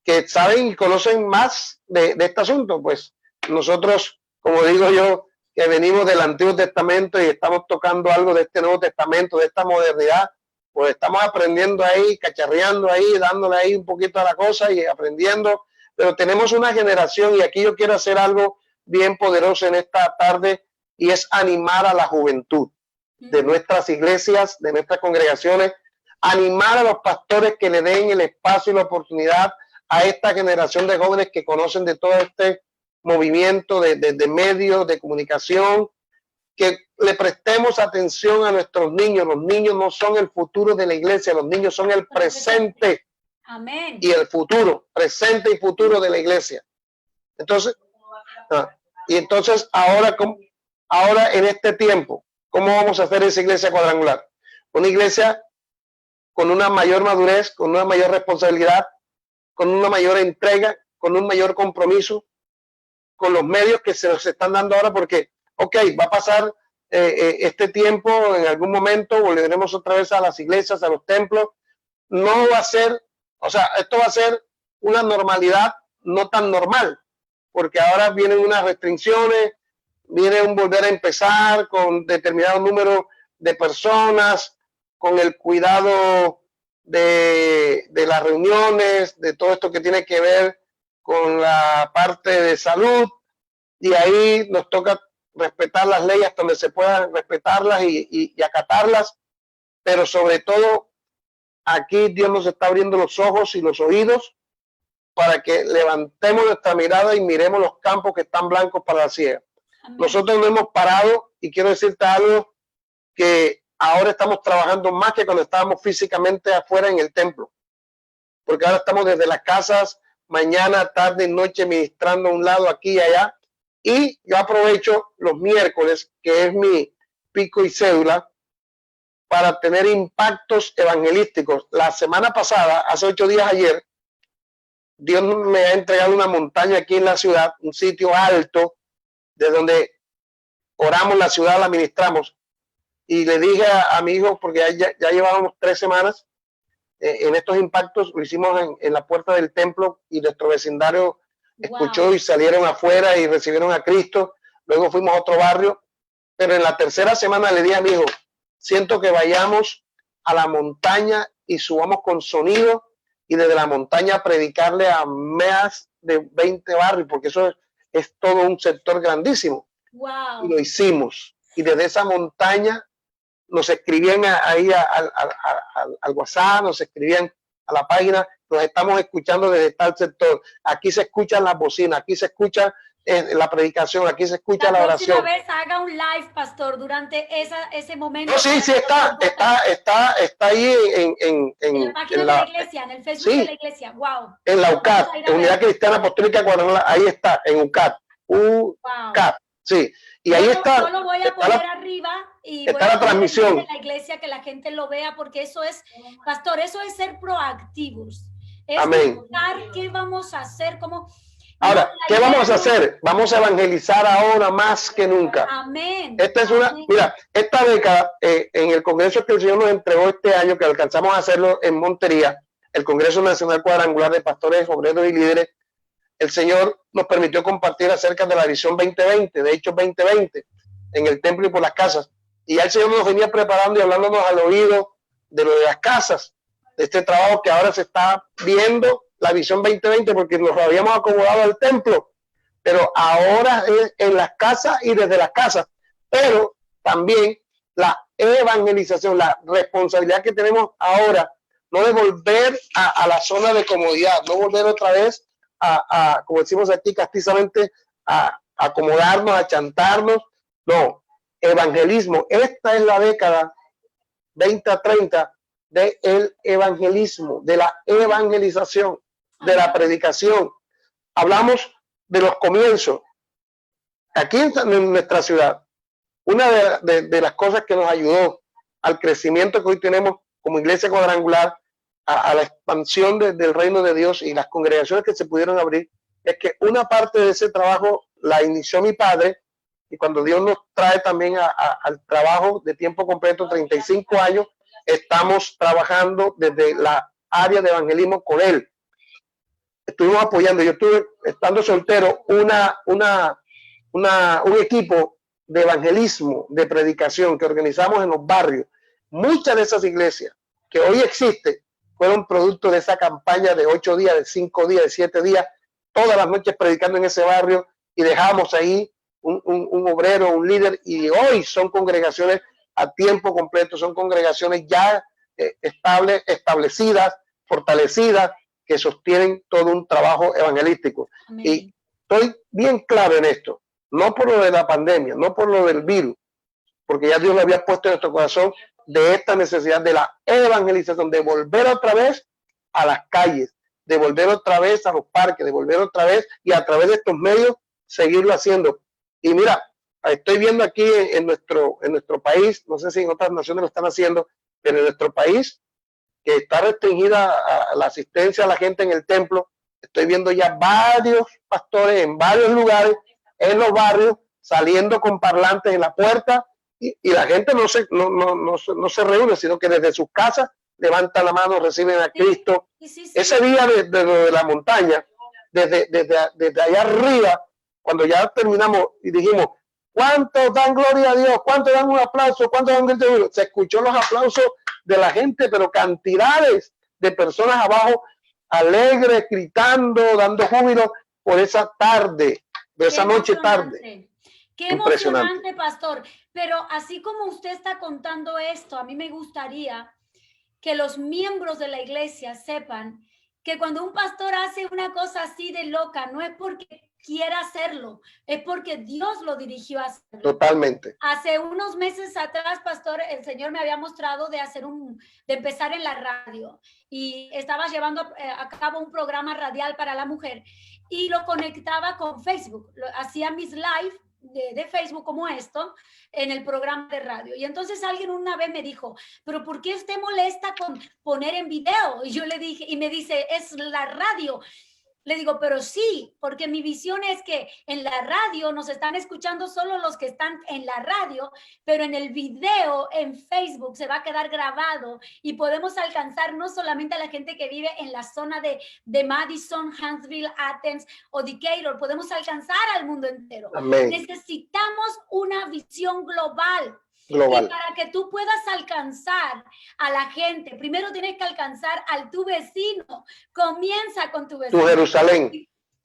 [SPEAKER 2] que saben y conocen más de este asunto. Pues nosotros, como digo yo, que venimos del Antiguo Testamento y estamos tocando algo de este Nuevo Testamento, de esta modernidad, pues estamos aprendiendo ahí, cacharreando ahí, dándole ahí un poquito a la cosa y aprendiendo, pero tenemos una generación, y aquí yo quiero hacer algo bien poderoso en esta tarde, y es animar a la juventud de nuestras iglesias, de nuestras congregaciones, animar a los pastores que le den el espacio y la oportunidad a esta generación de jóvenes que conocen de todo este movimiento de medios de comunicación, que le prestemos atención a nuestros niños. Los niños no son el futuro de la iglesia, los niños son el presente.
[SPEAKER 1] Amén.
[SPEAKER 2] Y el futuro, presente y futuro de la iglesia. Entonces, ahora en este tiempo, ¿cómo vamos a hacer esa iglesia cuadrangular? Una iglesia con una mayor madurez, con una mayor responsabilidad, con una mayor entrega, con un mayor compromiso, con los medios que se nos están dando ahora, porque, ok, va a pasar este tiempo, en algún momento volveremos otra vez a las iglesias, a los templos. No va a ser, o sea, esto va a ser una normalidad no tan normal, porque ahora vienen unas restricciones, viene un volver a empezar con determinado número de personas, con el cuidado de las reuniones, de todo esto que tiene que ver con la parte de salud, y ahí nos toca respetar las leyes donde se puedan respetarlas y acatarlas, pero sobre todo aquí Dios nos está abriendo los ojos y los oídos para que levantemos nuestra mirada y miremos los campos que están blancos para la siega. Nosotros no hemos parado, y quiero decirte algo, que ahora estamos trabajando más que cuando estábamos físicamente afuera en el templo, porque ahora estamos desde las casas, mañana, tarde y noche, ministrando a un lado, aquí y allá. Y yo aprovecho los miércoles, que es mi pico y cédula, para tener impactos evangelísticos. La semana pasada, hace 8 días ayer, Dios me ha entregado una montaña aquí en la ciudad, un sitio alto, de donde oramos la ciudad, la ministramos. Y le dije a mi hijo, porque ya llevábamos 3 semanas en estos impactos, lo hicimos en la puerta del templo, y nuestro vecindario escuchó y salieron afuera y recibieron a Cristo. Luego fuimos a otro barrio, pero en la tercera semana le dije a mi hijo, siento que vayamos a la montaña y subamos con sonido, y desde la montaña predicarle a más de 20 barrios, porque eso es todo un sector grandísimo.
[SPEAKER 1] Wow.
[SPEAKER 2] Y lo hicimos, y desde esa montaña nos escribían ahí al WhatsApp, nos escribían a la página, nos estamos escuchando desde tal sector, aquí se escuchan las bocinas, aquí se escucha la predicación, aquí se escucha la oración.
[SPEAKER 1] La próxima vez haga un live, pastor, durante ese momento.
[SPEAKER 2] No, sí, está ahí
[SPEAKER 1] en la página de la iglesia, en el Facebook, sí, de la iglesia. Wow.
[SPEAKER 2] En la UCAT, Unidad Cristiana Apostólica Cuadrangular, ahí está, en UCAT. UCAT, sí. Y ahí está.
[SPEAKER 1] Yo lo voy a poner arriba y
[SPEAKER 2] está la transmisión
[SPEAKER 1] de la iglesia, que la gente lo vea, porque eso es, pastor, eso es ser proactivos. Es buscar qué vamos a hacer, cómo.
[SPEAKER 2] Ahora, ¿qué vamos a hacer? Vamos a evangelizar ahora más que nunca.
[SPEAKER 1] Amén.
[SPEAKER 2] Esta es una, mira, esta década, en el congreso que el Señor nos entregó este año, que alcanzamos a hacerlo en Montería, el Congreso Nacional Cuadrangular de Pastores, Obreros y Líderes, el Señor nos permitió compartir acerca de la visión 2020, de Hechos 2020, en el templo y por las casas. Y ya el Señor nos venía preparando y hablándonos al oído de lo de las casas, de este trabajo que ahora se está viendo, la visión 2020, porque nos habíamos acomodado al templo, pero ahora es en las casas y desde las casas. Pero también la evangelización, la responsabilidad que tenemos ahora no de volver a la zona de comodidad, no volver otra vez como decimos aquí castizamente, a acomodarnos, a chantarnos. No, evangelismo. Esta es la década 20 a 30 del evangelismo, de la evangelización, de la predicación. Hablamos de los comienzos. Aquí en nuestra ciudad, una de las cosas que nos ayudó al crecimiento que hoy tenemos como iglesia cuadrangular, a la expansión del reino de Dios y las congregaciones que se pudieron abrir, es que una parte de ese trabajo la inició mi padre, y cuando Dios nos trae también al trabajo de tiempo completo, 35 años, estamos trabajando desde la área de evangelismo con él. Estuvimos apoyando, yo estuve, estando soltero, un equipo de evangelismo, de predicación que organizamos en los barrios. Muchas de esas iglesias que hoy existen fueron producto de esa campaña de 8 días, de 5 días, de 7 días, todas las noches predicando en ese barrio, y dejamos ahí un obrero, un líder, y hoy son congregaciones a tiempo completo, son congregaciones ya establecidas, fortalecidas, que sostienen todo un trabajo evangelístico. Amén. Y estoy bien claro en esto, no por lo de la pandemia, no por lo del virus, porque ya Dios lo había puesto en nuestro corazón, de esta necesidad de la evangelización, de volver otra vez a las calles, de volver otra vez a los parques, de volver otra vez, y a través de estos medios seguirlo haciendo. Y mira, estoy viendo aquí en nuestro país, no sé si en otras naciones lo están haciendo, pero en nuestro país, que está restringida a la asistencia a la gente en el templo, estoy viendo ya varios pastores en varios lugares, en los barrios, saliendo con parlantes en la puerta, y la gente no se reúne, sino que desde sus casas levantan la mano, reciben a Cristo. Sí. Ese día de la montaña, desde allá arriba, cuando ya terminamos y dijimos, ¿cuántos dan gloria a Dios? ¿Cuántos dan un aplauso? ¿Cuántos dan grito de júbilo? Se escuchó los aplausos de la gente, pero cantidades de personas abajo, alegres, gritando, dando júbilo por esa tarde, de esa noche tarde.
[SPEAKER 1] Qué emocionante, pastor. Pero así como usted está contando esto, a mí me gustaría que los miembros de la iglesia sepan que cuando un pastor hace una cosa así de loca, no es porque quiera hacerlo, es porque Dios lo dirigió a hacerlo.
[SPEAKER 2] Totalmente.
[SPEAKER 1] Hace unos meses atrás, pastor, el Señor me había mostrado de empezar en la radio, y estaba llevando a cabo un programa radial para la mujer, y lo conectaba con Facebook, hacía mis live de Facebook como esto en el programa de radio. Y entonces alguien una vez me dijo, pero ¿por qué usted molesta con poner en video? Y yo le dije, y me dice, es la radio. Le digo, pero sí, porque mi visión es que en la radio nos están escuchando solo los que están en la radio, pero en el video, en Facebook, se va a quedar grabado y podemos alcanzar no solamente a la gente que vive en la zona de Madison, Huntsville, Athens o Decatur, podemos alcanzar al mundo entero.
[SPEAKER 2] Amén.
[SPEAKER 1] Necesitamos una visión global. Y para que tú puedas alcanzar a la gente, primero tienes que alcanzar a tu vecino. Comienza con tu vecino.
[SPEAKER 2] Tu Jerusalén.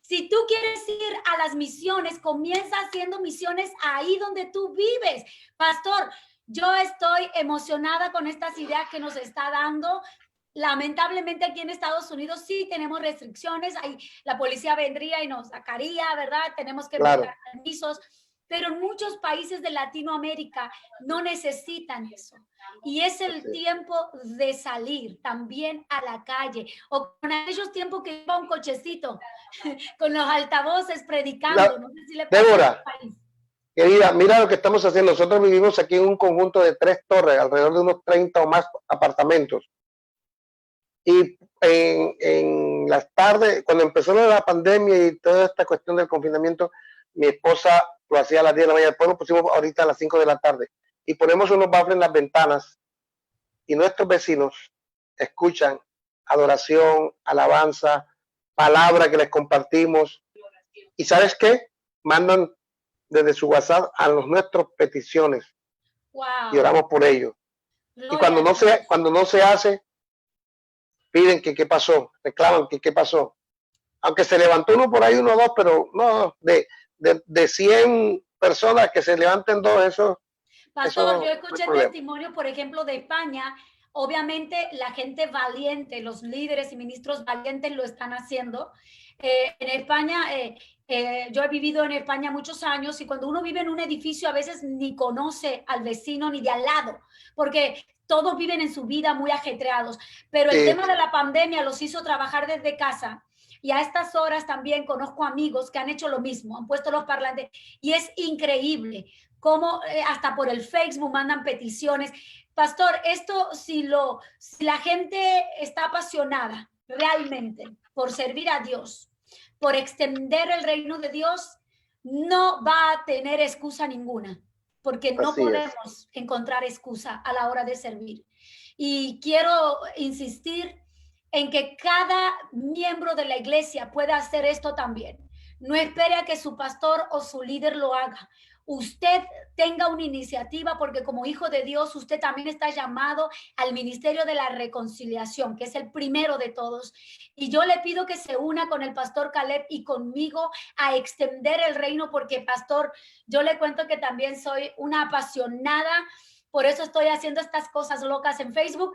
[SPEAKER 1] Si tú quieres ir a las misiones, comienza haciendo misiones ahí donde tú vives. Pastor, yo estoy emocionada con estas ideas que nos está dando. Lamentablemente aquí en Estados Unidos sí tenemos restricciones. Ahí la policía vendría y nos sacaría, ¿verdad? Tenemos que buscar permisos. Pero en muchos países de Latinoamérica no necesitan eso. Y es el tiempo de salir también a la calle. O con aquellos tiempos que iba un cochecito con los altavoces predicando. No sé si le pasa.
[SPEAKER 2] Débora, querida, mira lo que estamos haciendo. Nosotros vivimos aquí en un conjunto de 3 torres, alrededor de unos 30 o más apartamentos. Y en las tardes, cuando empezó la pandemia y toda esta cuestión del confinamiento, mi esposa lo hacía a las 10 de la mañana, después lo pusimos ahorita a las 5 de la tarde, y ponemos unos baffles en las ventanas, y nuestros vecinos escuchan adoración, alabanza, palabra que les compartimos, y ¿sabes qué? Mandan desde su WhatsApp a los nuestros peticiones.
[SPEAKER 1] Wow.
[SPEAKER 2] Y oramos por ellos. Y cuando no se hace, piden que qué pasó, reclaman que qué pasó. Aunque se levantó uno por ahí, uno o dos, pero no, de 100 personas que se levanten 2, eso.
[SPEAKER 1] Pastor,
[SPEAKER 2] eso
[SPEAKER 1] yo escuché testimonio, por ejemplo, de España. Obviamente la gente valiente, los líderes y ministros valientes lo están haciendo. En España, yo he vivido en España muchos años y cuando uno vive en un edificio a veces ni conoce al vecino ni de al lado, porque todos viven en su vida muy ajetreados. Pero el tema de la pandemia los hizo trabajar desde casa. Y a estas horas también conozco amigos que han hecho lo mismo, han puesto los parlantes y es increíble cómo hasta por el Facebook mandan peticiones. Pastor, esto si la gente está apasionada realmente por servir a Dios, por extender el reino de Dios, no va a tener excusa ninguna, porque no podemos encontrar excusa a la hora de servir. Y quiero insistir en que cada miembro de la iglesia pueda hacer esto también. No espere a que su pastor o su líder lo haga. Usted tenga una iniciativa porque como hijo de Dios usted también está llamado al ministerio de la reconciliación, que es el primero de todos. Y yo le pido que se una con el pastor Caleb y conmigo a extender el reino porque, pastor, yo le cuento que también soy una apasionada, por eso estoy haciendo estas cosas locas en Facebook.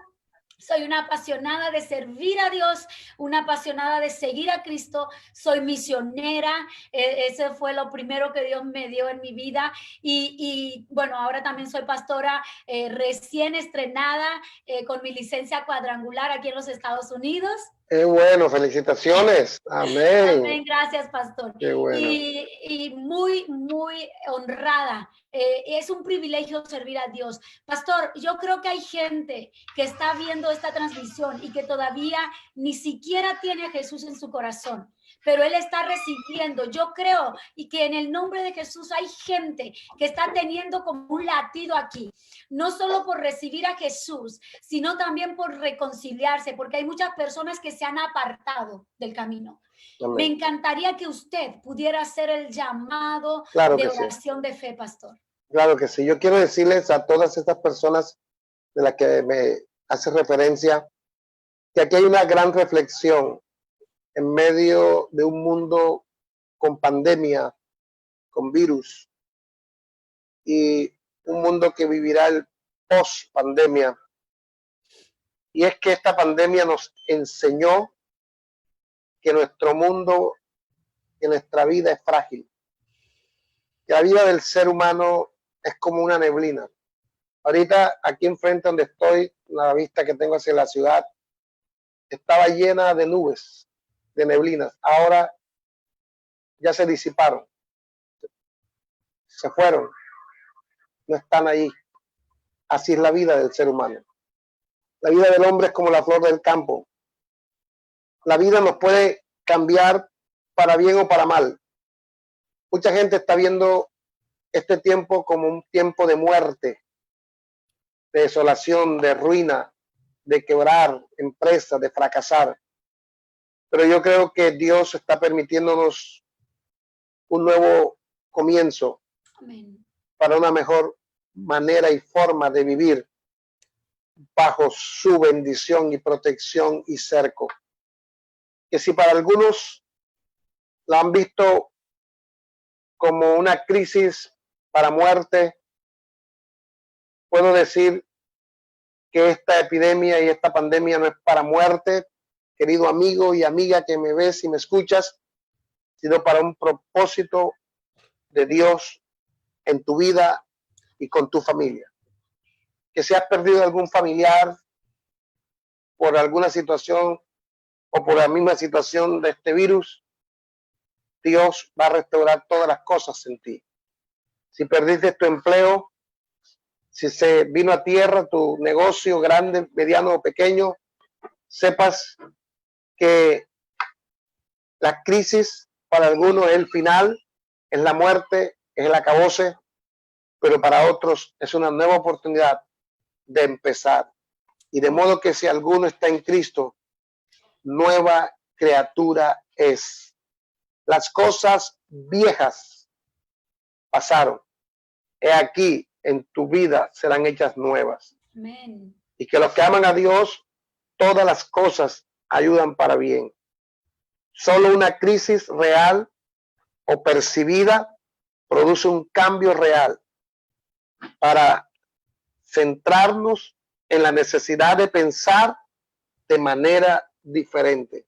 [SPEAKER 1] Soy una apasionada de servir a Dios, una apasionada de seguir a Cristo. Soy misionera. Ese fue lo primero que Dios me dio en mi vida. Y bueno, ahora también soy pastora recién estrenada con mi licencia cuadrangular aquí en los Estados Unidos.
[SPEAKER 2] Qué bueno, felicitaciones. Amén.
[SPEAKER 1] Amén, gracias, pastor.
[SPEAKER 2] Qué bueno.
[SPEAKER 1] Y muy, muy honrada. Es un privilegio servir a Dios. Pastor, yo creo que hay gente que está viendo esta transmisión y que todavía ni siquiera tiene a Jesús en su corazón, pero él está recibiendo. Yo creo y que en el nombre de Jesús hay gente que está teniendo como un latido aquí, no solo por recibir a Jesús, sino también por reconciliarse, porque hay muchas personas que se han apartado del camino. Amén. Me encantaría que usted pudiera hacer el llamado de oración de fe, pastor.
[SPEAKER 2] Claro que sí. Yo quiero decirles a todas estas personas de las que me hace referencia que aquí hay una gran reflexión en medio de un mundo con pandemia, con virus y un mundo que vivirá el post pandemia. Y es que esta pandemia nos enseñó que nuestro mundo, que nuestra vida es frágil. Que la vida del ser humano es como una neblina. Ahorita aquí enfrente donde estoy, la vista que tengo hacia la ciudad, estaba llena de nubes, de neblinas. Ahora ya se disiparon, se fueron, no están ahí. Así es la vida del ser humano. La vida del hombre es como la flor del campo. La vida nos puede cambiar para bien o para mal. Mucha gente está viendo este tiempo como un tiempo de muerte, de desolación, de ruina, de quebrar empresas, de fracasar. Pero yo creo que Dios está permitiéndonos un nuevo comienzo. Amén. Para una mejor manera y forma de vivir bajo su bendición y protección y cerco. Que si para algunos la han visto como una crisis para muerte, puedo decir que esta epidemia y esta pandemia no es para muerte, querido amigo y amiga que me ves y me escuchas, sino para un propósito de Dios en tu vida y con tu familia. Que si has perdido algún familiar por alguna situación o por la misma situación de este virus, Dios va a restaurar todas las cosas en ti. Si perdiste tu empleo, si se vino a tierra tu negocio grande, mediano o pequeño, sepas que la crisis para algunos es el final, es la muerte, es el acabose, pero para otros es una nueva oportunidad de empezar. Y de modo que si alguno está en Cristo, nueva criatura es. Las cosas viejas pasaron. He aquí, en tu vida serán hechas nuevas.
[SPEAKER 1] Amén.
[SPEAKER 2] Y que los que aman a Dios, todas las cosas ayudan para bien. Solo una crisis real o percibida produce un cambio real para centrarnos en la necesidad de pensar de manera diferente.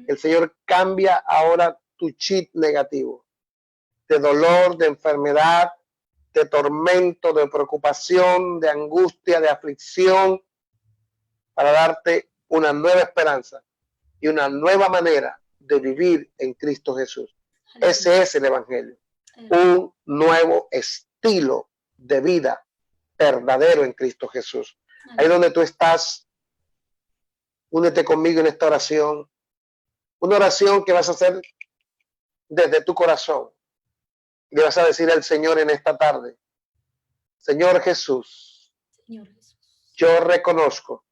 [SPEAKER 2] El Señor cambia ahora tu chip negativo, de dolor, de enfermedad, de tormento, de preocupación, de angustia, de aflicción, para darte una nueva esperanza y una nueva manera de vivir en Cristo Jesús. Ese es el Evangelio, un nuevo estilo de vida verdadero en Cristo Jesús. Ahí donde tú estás, únete conmigo en esta oración, una oración que vas a hacer desde tu corazón. Y le vas a decir al Señor en esta tarde: Señor Jesús, yo reconozco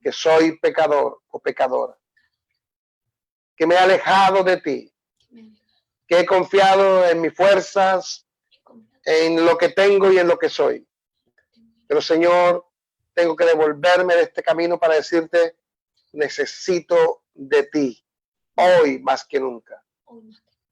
[SPEAKER 2] que soy pecador o pecadora, que me he alejado de ti, que he confiado en mis fuerzas, en lo que tengo y en lo que soy. Pero Señor, tengo que devolverme de este camino para decirte: necesito de ti hoy más que nunca.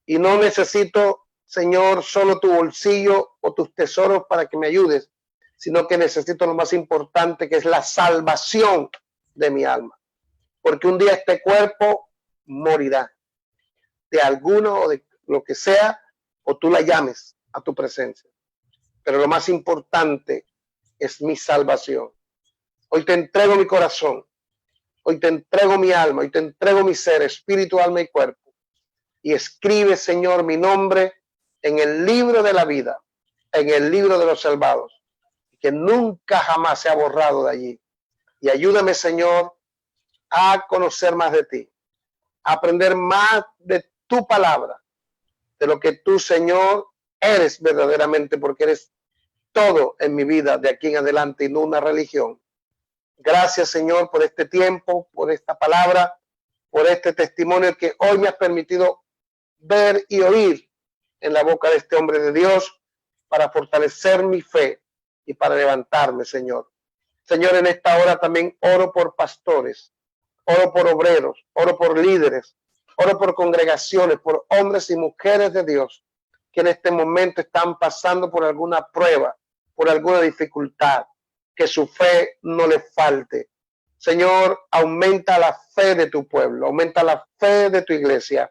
[SPEAKER 2] Y no necesito, Señor, solo tu bolsillo o tus tesoros para que me ayudes, sino que necesito lo más importante, que es la salvación de mi alma. Porque un día este cuerpo morirá de alguno o de lo que sea, o tú la llames a tu presencia. Pero lo más importante es mi salvación. Hoy te entrego mi corazón, hoy te entrego mi alma, hoy te entrego mi ser, espíritu, alma y cuerpo. Y escribe, Señor, mi nombre en el libro de la vida, en el libro de los salvados, que nunca jamás se ha borrado de allí. Y ayúdame, Señor, a conocer más de ti, a aprender más de tu palabra, de lo que tú, Señor, eres verdaderamente, porque eres todo en mi vida de aquí en adelante y no una religión. Gracias, Señor, por este tiempo, por esta palabra, por este testimonio que hoy me has permitido ver y oír en la boca de este hombre de Dios, para fortalecer mi fe y para levantarme, Señor. Señor, en esta hora también oro por pastores, oro por obreros, oro por líderes, oro por congregaciones, por hombres y mujeres de Dios que en este momento están pasando por alguna prueba, por alguna dificultad, que su fe no les falte. Señor, aumenta la fe de tu pueblo, aumenta la fe de tu iglesia.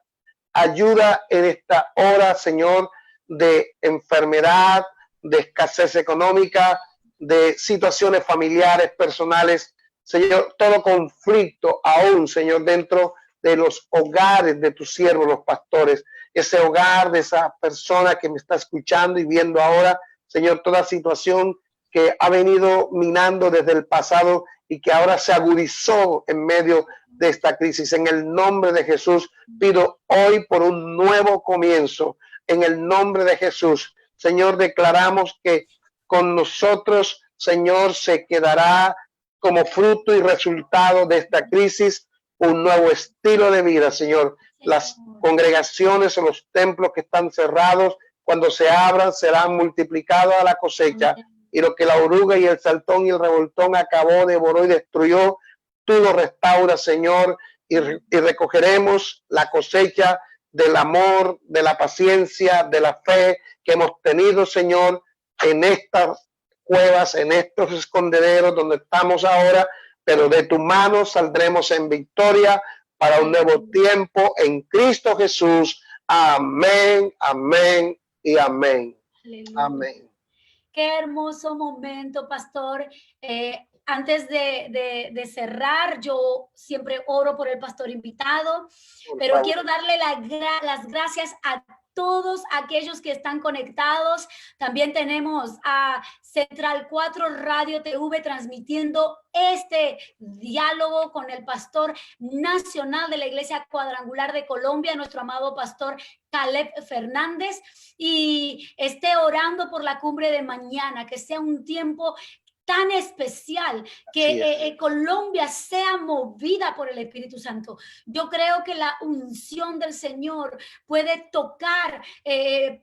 [SPEAKER 2] Ayuda en esta hora, Señor, de enfermedad, de escasez económica, de situaciones familiares, personales. Señor, todo conflicto aún, Señor, dentro de los hogares de tus siervos, los pastores, ese hogar de esa persona que me está escuchando y viendo ahora, Señor, toda situación que ha venido minando desde el pasado y que ahora se agudizó en medio de esta crisis. En el nombre de Jesús, pido hoy por un nuevo comienzo. En el nombre de Jesús, Señor, declaramos que con nosotros, Señor, se quedará como fruto y resultado de esta crisis un nuevo estilo de vida, Señor. Las congregaciones o los templos que están cerrados, cuando se abran, serán multiplicados a la cosecha. Y lo que la oruga y el saltón y el revoltón acabó, devoró y destruyó, tú lo restauras, Señor, y recogeremos la cosecha del amor, de la paciencia, de la fe que hemos tenido, Señor, en estas cuevas, en estos escondederos donde estamos ahora, pero de tu mano saldremos en victoria para un nuevo tiempo en Cristo Jesús. Amén, amén y amén.
[SPEAKER 1] Aleluya.
[SPEAKER 2] Amén.
[SPEAKER 1] Qué hermoso momento, pastor. Antes de cerrar, yo siempre oro por el pastor invitado, pero quiero darle las gracias a todos aquellos que están conectados. También tenemos a Central 4 Radio TV transmitiendo este diálogo con el pastor nacional de la Iglesia Cuadrangular de Colombia, nuestro amado pastor Caleb Fernández, y esté orando por la cumbre de mañana, que sea un tiempo tan especial, que Colombia sea movida por el Espíritu Santo. Yo creo que la unción del Señor puede tocar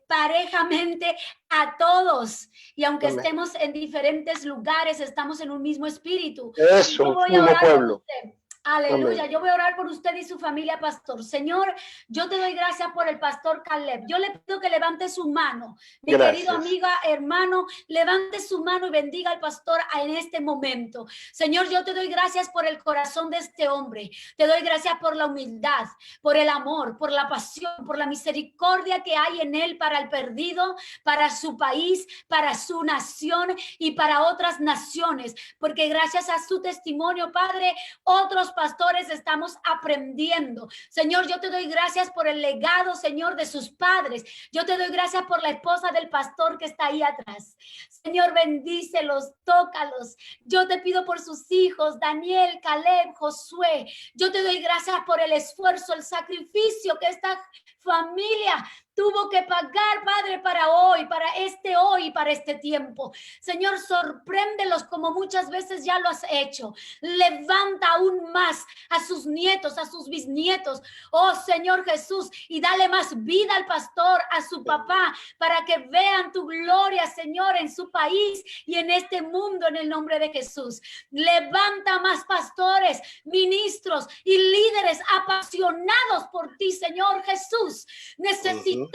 [SPEAKER 1] parejamente a todos, y aunque
[SPEAKER 2] Amén.
[SPEAKER 1] Estemos en diferentes lugares, estamos en un mismo espíritu.
[SPEAKER 2] Eso,
[SPEAKER 1] Yo voy a
[SPEAKER 2] mismo
[SPEAKER 1] orar por
[SPEAKER 2] pueblo.
[SPEAKER 1] usted. Aleluya.
[SPEAKER 2] Amén.
[SPEAKER 1] Yo voy a orar por usted y su familia, pastor. Señor, yo te doy gracias por el pastor Caleb. Yo le pido que levante su mano. Mi querido amiga, hermano, levante su mano y bendiga al pastor en este momento. Señor, yo te doy gracias por el corazón de este hombre. Te doy gracias por la humildad, por el amor, por la pasión, por la misericordia que hay en él para el perdido, para su país, para su nación y para otras naciones. Porque gracias a su testimonio, Padre, otros pastores estamos aprendiendo. Señor, yo te doy gracias por el legado, Señor, de sus padres. Yo te doy gracias por la esposa del pastor que está ahí atrás. Señor, bendícelos, tócalos. Yo te pido por sus hijos, Daniel, Caleb, Josué. Yo te doy gracias por el esfuerzo, el sacrificio que esta familia tuvo que pagar, Padre, para hoy, para este tiempo. Señor, sorpréndelos como muchas veces ya lo has hecho. Levanta aún más a sus nietos, a sus bisnietos. Oh, Señor Jesús, y dale más vida al pastor, a su papá, para que vean tu gloria, Señor, en su país y en este mundo, en el nombre de Jesús. Levanta más pastores, ministros y líderes apasionados por ti, Señor Jesús. Necesitamos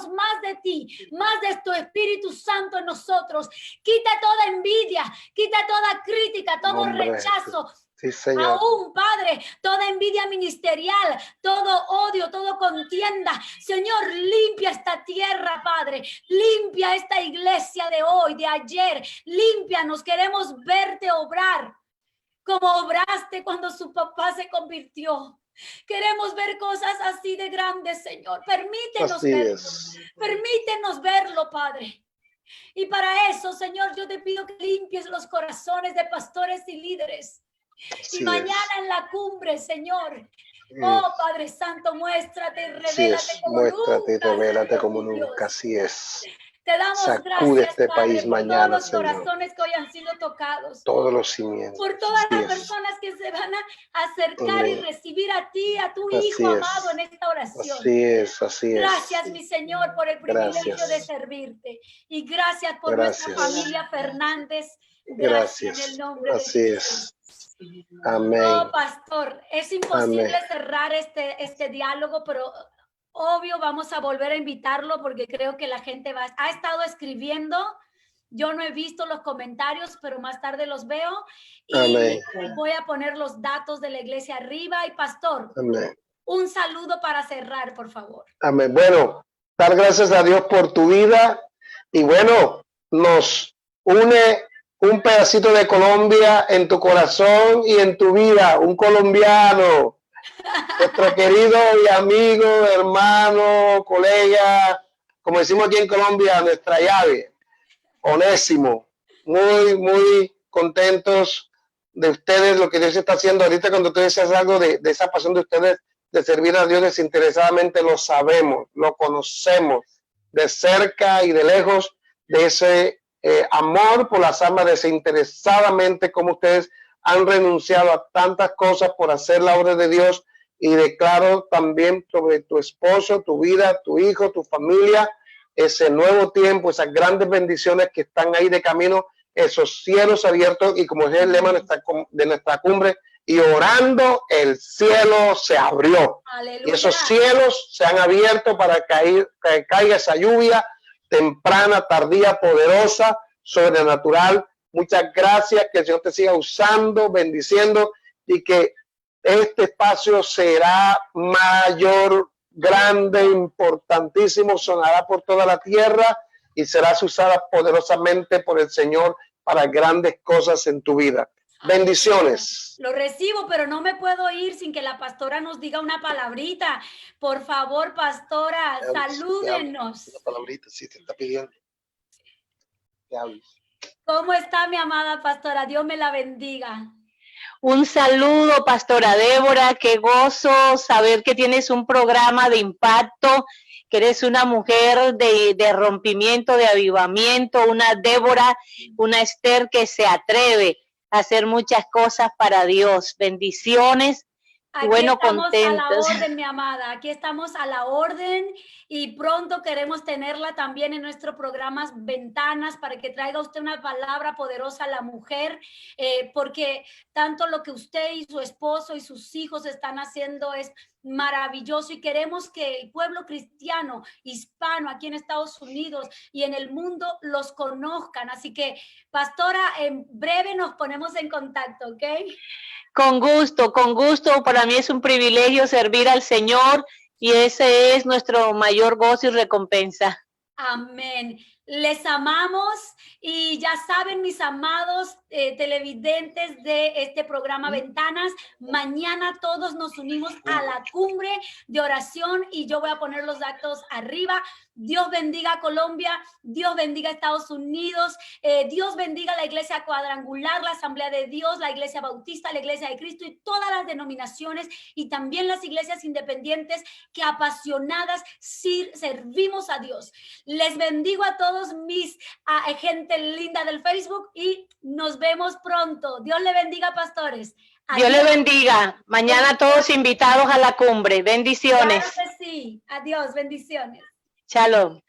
[SPEAKER 1] más de ti, más de tu Espíritu Santo en nosotros. Quita toda envidia, quita toda crítica, todo rechazo.
[SPEAKER 2] Sí, Señor.
[SPEAKER 1] Aún, Padre, toda envidia ministerial, todo odio, todo contienda. Señor, limpia esta tierra, Padre. Limpia esta iglesia de hoy, de ayer. Límpianos, queremos verte obrar como obraste cuando su papá se convirtió. Queremos ver cosas así de grandes, Señor. Permítenos verlo. Permítenos verlo, Padre. Y para eso, Señor, yo te pido que limpies los corazones de pastores y líderes. Y mañana en la cumbre, Señor, oh Padre Santo, muéstrate, revélate como nunca.
[SPEAKER 2] Así es.
[SPEAKER 1] Te damos
[SPEAKER 2] Sacude
[SPEAKER 1] gracias,
[SPEAKER 2] este
[SPEAKER 1] Padre,
[SPEAKER 2] país
[SPEAKER 1] por
[SPEAKER 2] mañana,
[SPEAKER 1] todos los
[SPEAKER 2] Señor.
[SPEAKER 1] corazones que hoy han sido tocados.
[SPEAKER 2] Todos los cimientos.
[SPEAKER 1] Por todas
[SPEAKER 2] Así
[SPEAKER 1] las
[SPEAKER 2] es.
[SPEAKER 1] personas que se van a acercar
[SPEAKER 2] Amén.
[SPEAKER 1] y recibir a ti, a tu
[SPEAKER 2] Así
[SPEAKER 1] Hijo
[SPEAKER 2] es.
[SPEAKER 1] amado en esta oración.
[SPEAKER 2] Así es, así es.
[SPEAKER 1] Gracias, mi Señor, por el privilegio de servirte. Y gracias por nuestra familia Fernández. Gracias en el nombre de Jesús.
[SPEAKER 2] Amén.
[SPEAKER 1] Oh, pastor, es imposible
[SPEAKER 2] Amén.
[SPEAKER 1] cerrar este diálogo, pero obvio vamos a volver a invitarlo porque creo que la gente ha estado escribiendo. Yo no he visto los comentarios, pero más tarde los veo. Y
[SPEAKER 2] Amén.
[SPEAKER 1] voy a poner los datos de la iglesia arriba. Y pastor,
[SPEAKER 2] Amén.
[SPEAKER 1] un saludo para cerrar, por favor.
[SPEAKER 2] Amén. Bueno, dar gracias a Dios por tu vida. Y bueno, nos une un pedacito de Colombia en tu corazón y en tu vida. Un colombiano. Nuestro querido y amigo, hermano, colega, como decimos aquí en Colombia, nuestra llave. Onésimo, muy contentos de ustedes, lo que Dios está haciendo ahorita. Cuando tú dices algo de esa pasión de ustedes de servir a Dios desinteresadamente, lo sabemos, lo conocemos de cerca y de lejos, de ese amor por las almas desinteresadamente, como ustedes han renunciado a tantas cosas por hacer la obra de Dios. Y declaro también sobre tu esposo, tu vida, tu hijo, tu familia, ese nuevo tiempo, esas grandes bendiciones que están ahí de camino, esos cielos abiertos, y como es el lema de nuestra cumbre, y orando el cielo se abrió. Aleluya. Y esos cielos se han abierto para que caiga esa lluvia temprana, tardía, poderosa, sobrenatural. Muchas gracias, que el Señor te siga usando, bendiciendo, y que este espacio será mayor, grande, importantísimo, sonará por toda la tierra y serás usada poderosamente por el Señor para grandes cosas en tu vida. Bendiciones.
[SPEAKER 1] Lo recibo, pero no me puedo ir sin que la pastora nos diga una palabrita. Por favor, pastora, salúdenos.
[SPEAKER 2] Una palabrita, sí, te está pidiendo.
[SPEAKER 1] ¿Cómo está mi amada pastora? Dios me la bendiga.
[SPEAKER 3] Un saludo, pastora Débora, qué gozo saber que tienes un programa de impacto, que eres una mujer de rompimiento, de avivamiento, una Débora, una Esther que se atreve a hacer muchas cosas para Dios. Bendiciones
[SPEAKER 1] Aquí
[SPEAKER 3] bueno,
[SPEAKER 1] estamos
[SPEAKER 3] contentos.
[SPEAKER 1] a la orden, mi amada. Aquí estamos a la orden y pronto queremos tenerla también en nuestro programa Ventanas para que traiga usted una palabra poderosa a la mujer, porque tanto lo que usted y su esposo y sus hijos están haciendo es maravilloso y queremos que el pueblo cristiano hispano aquí en Estados Unidos y en el mundo los conozcan. Así que, pastora, en breve nos ponemos en contacto, ¿ok?
[SPEAKER 3] Con gusto, con gusto. Para mí es un privilegio servir al Señor y ese es nuestro mayor gozo y recompensa.
[SPEAKER 1] Amén. Les amamos y ya saben, mis amados televidentes de este programa Ventanas, mañana todos nos unimos a la cumbre de oración y yo voy a poner los datos arriba. Dios bendiga a Colombia, Dios bendiga a Estados Unidos, Dios bendiga a la Iglesia Cuadrangular, la Asamblea de Dios, la Iglesia Bautista, la Iglesia de Cristo y todas las denominaciones y también las iglesias independientes que apasionadas servimos a Dios. Les bendigo a todos mis gente linda del Facebook y nos vemos pronto. Dios le bendiga, pastores.
[SPEAKER 3] Adiós. Dios le bendiga. Mañana todos invitados a la cumbre. Bendiciones.
[SPEAKER 1] Claro que sí. Adiós, bendiciones.
[SPEAKER 3] Shalom.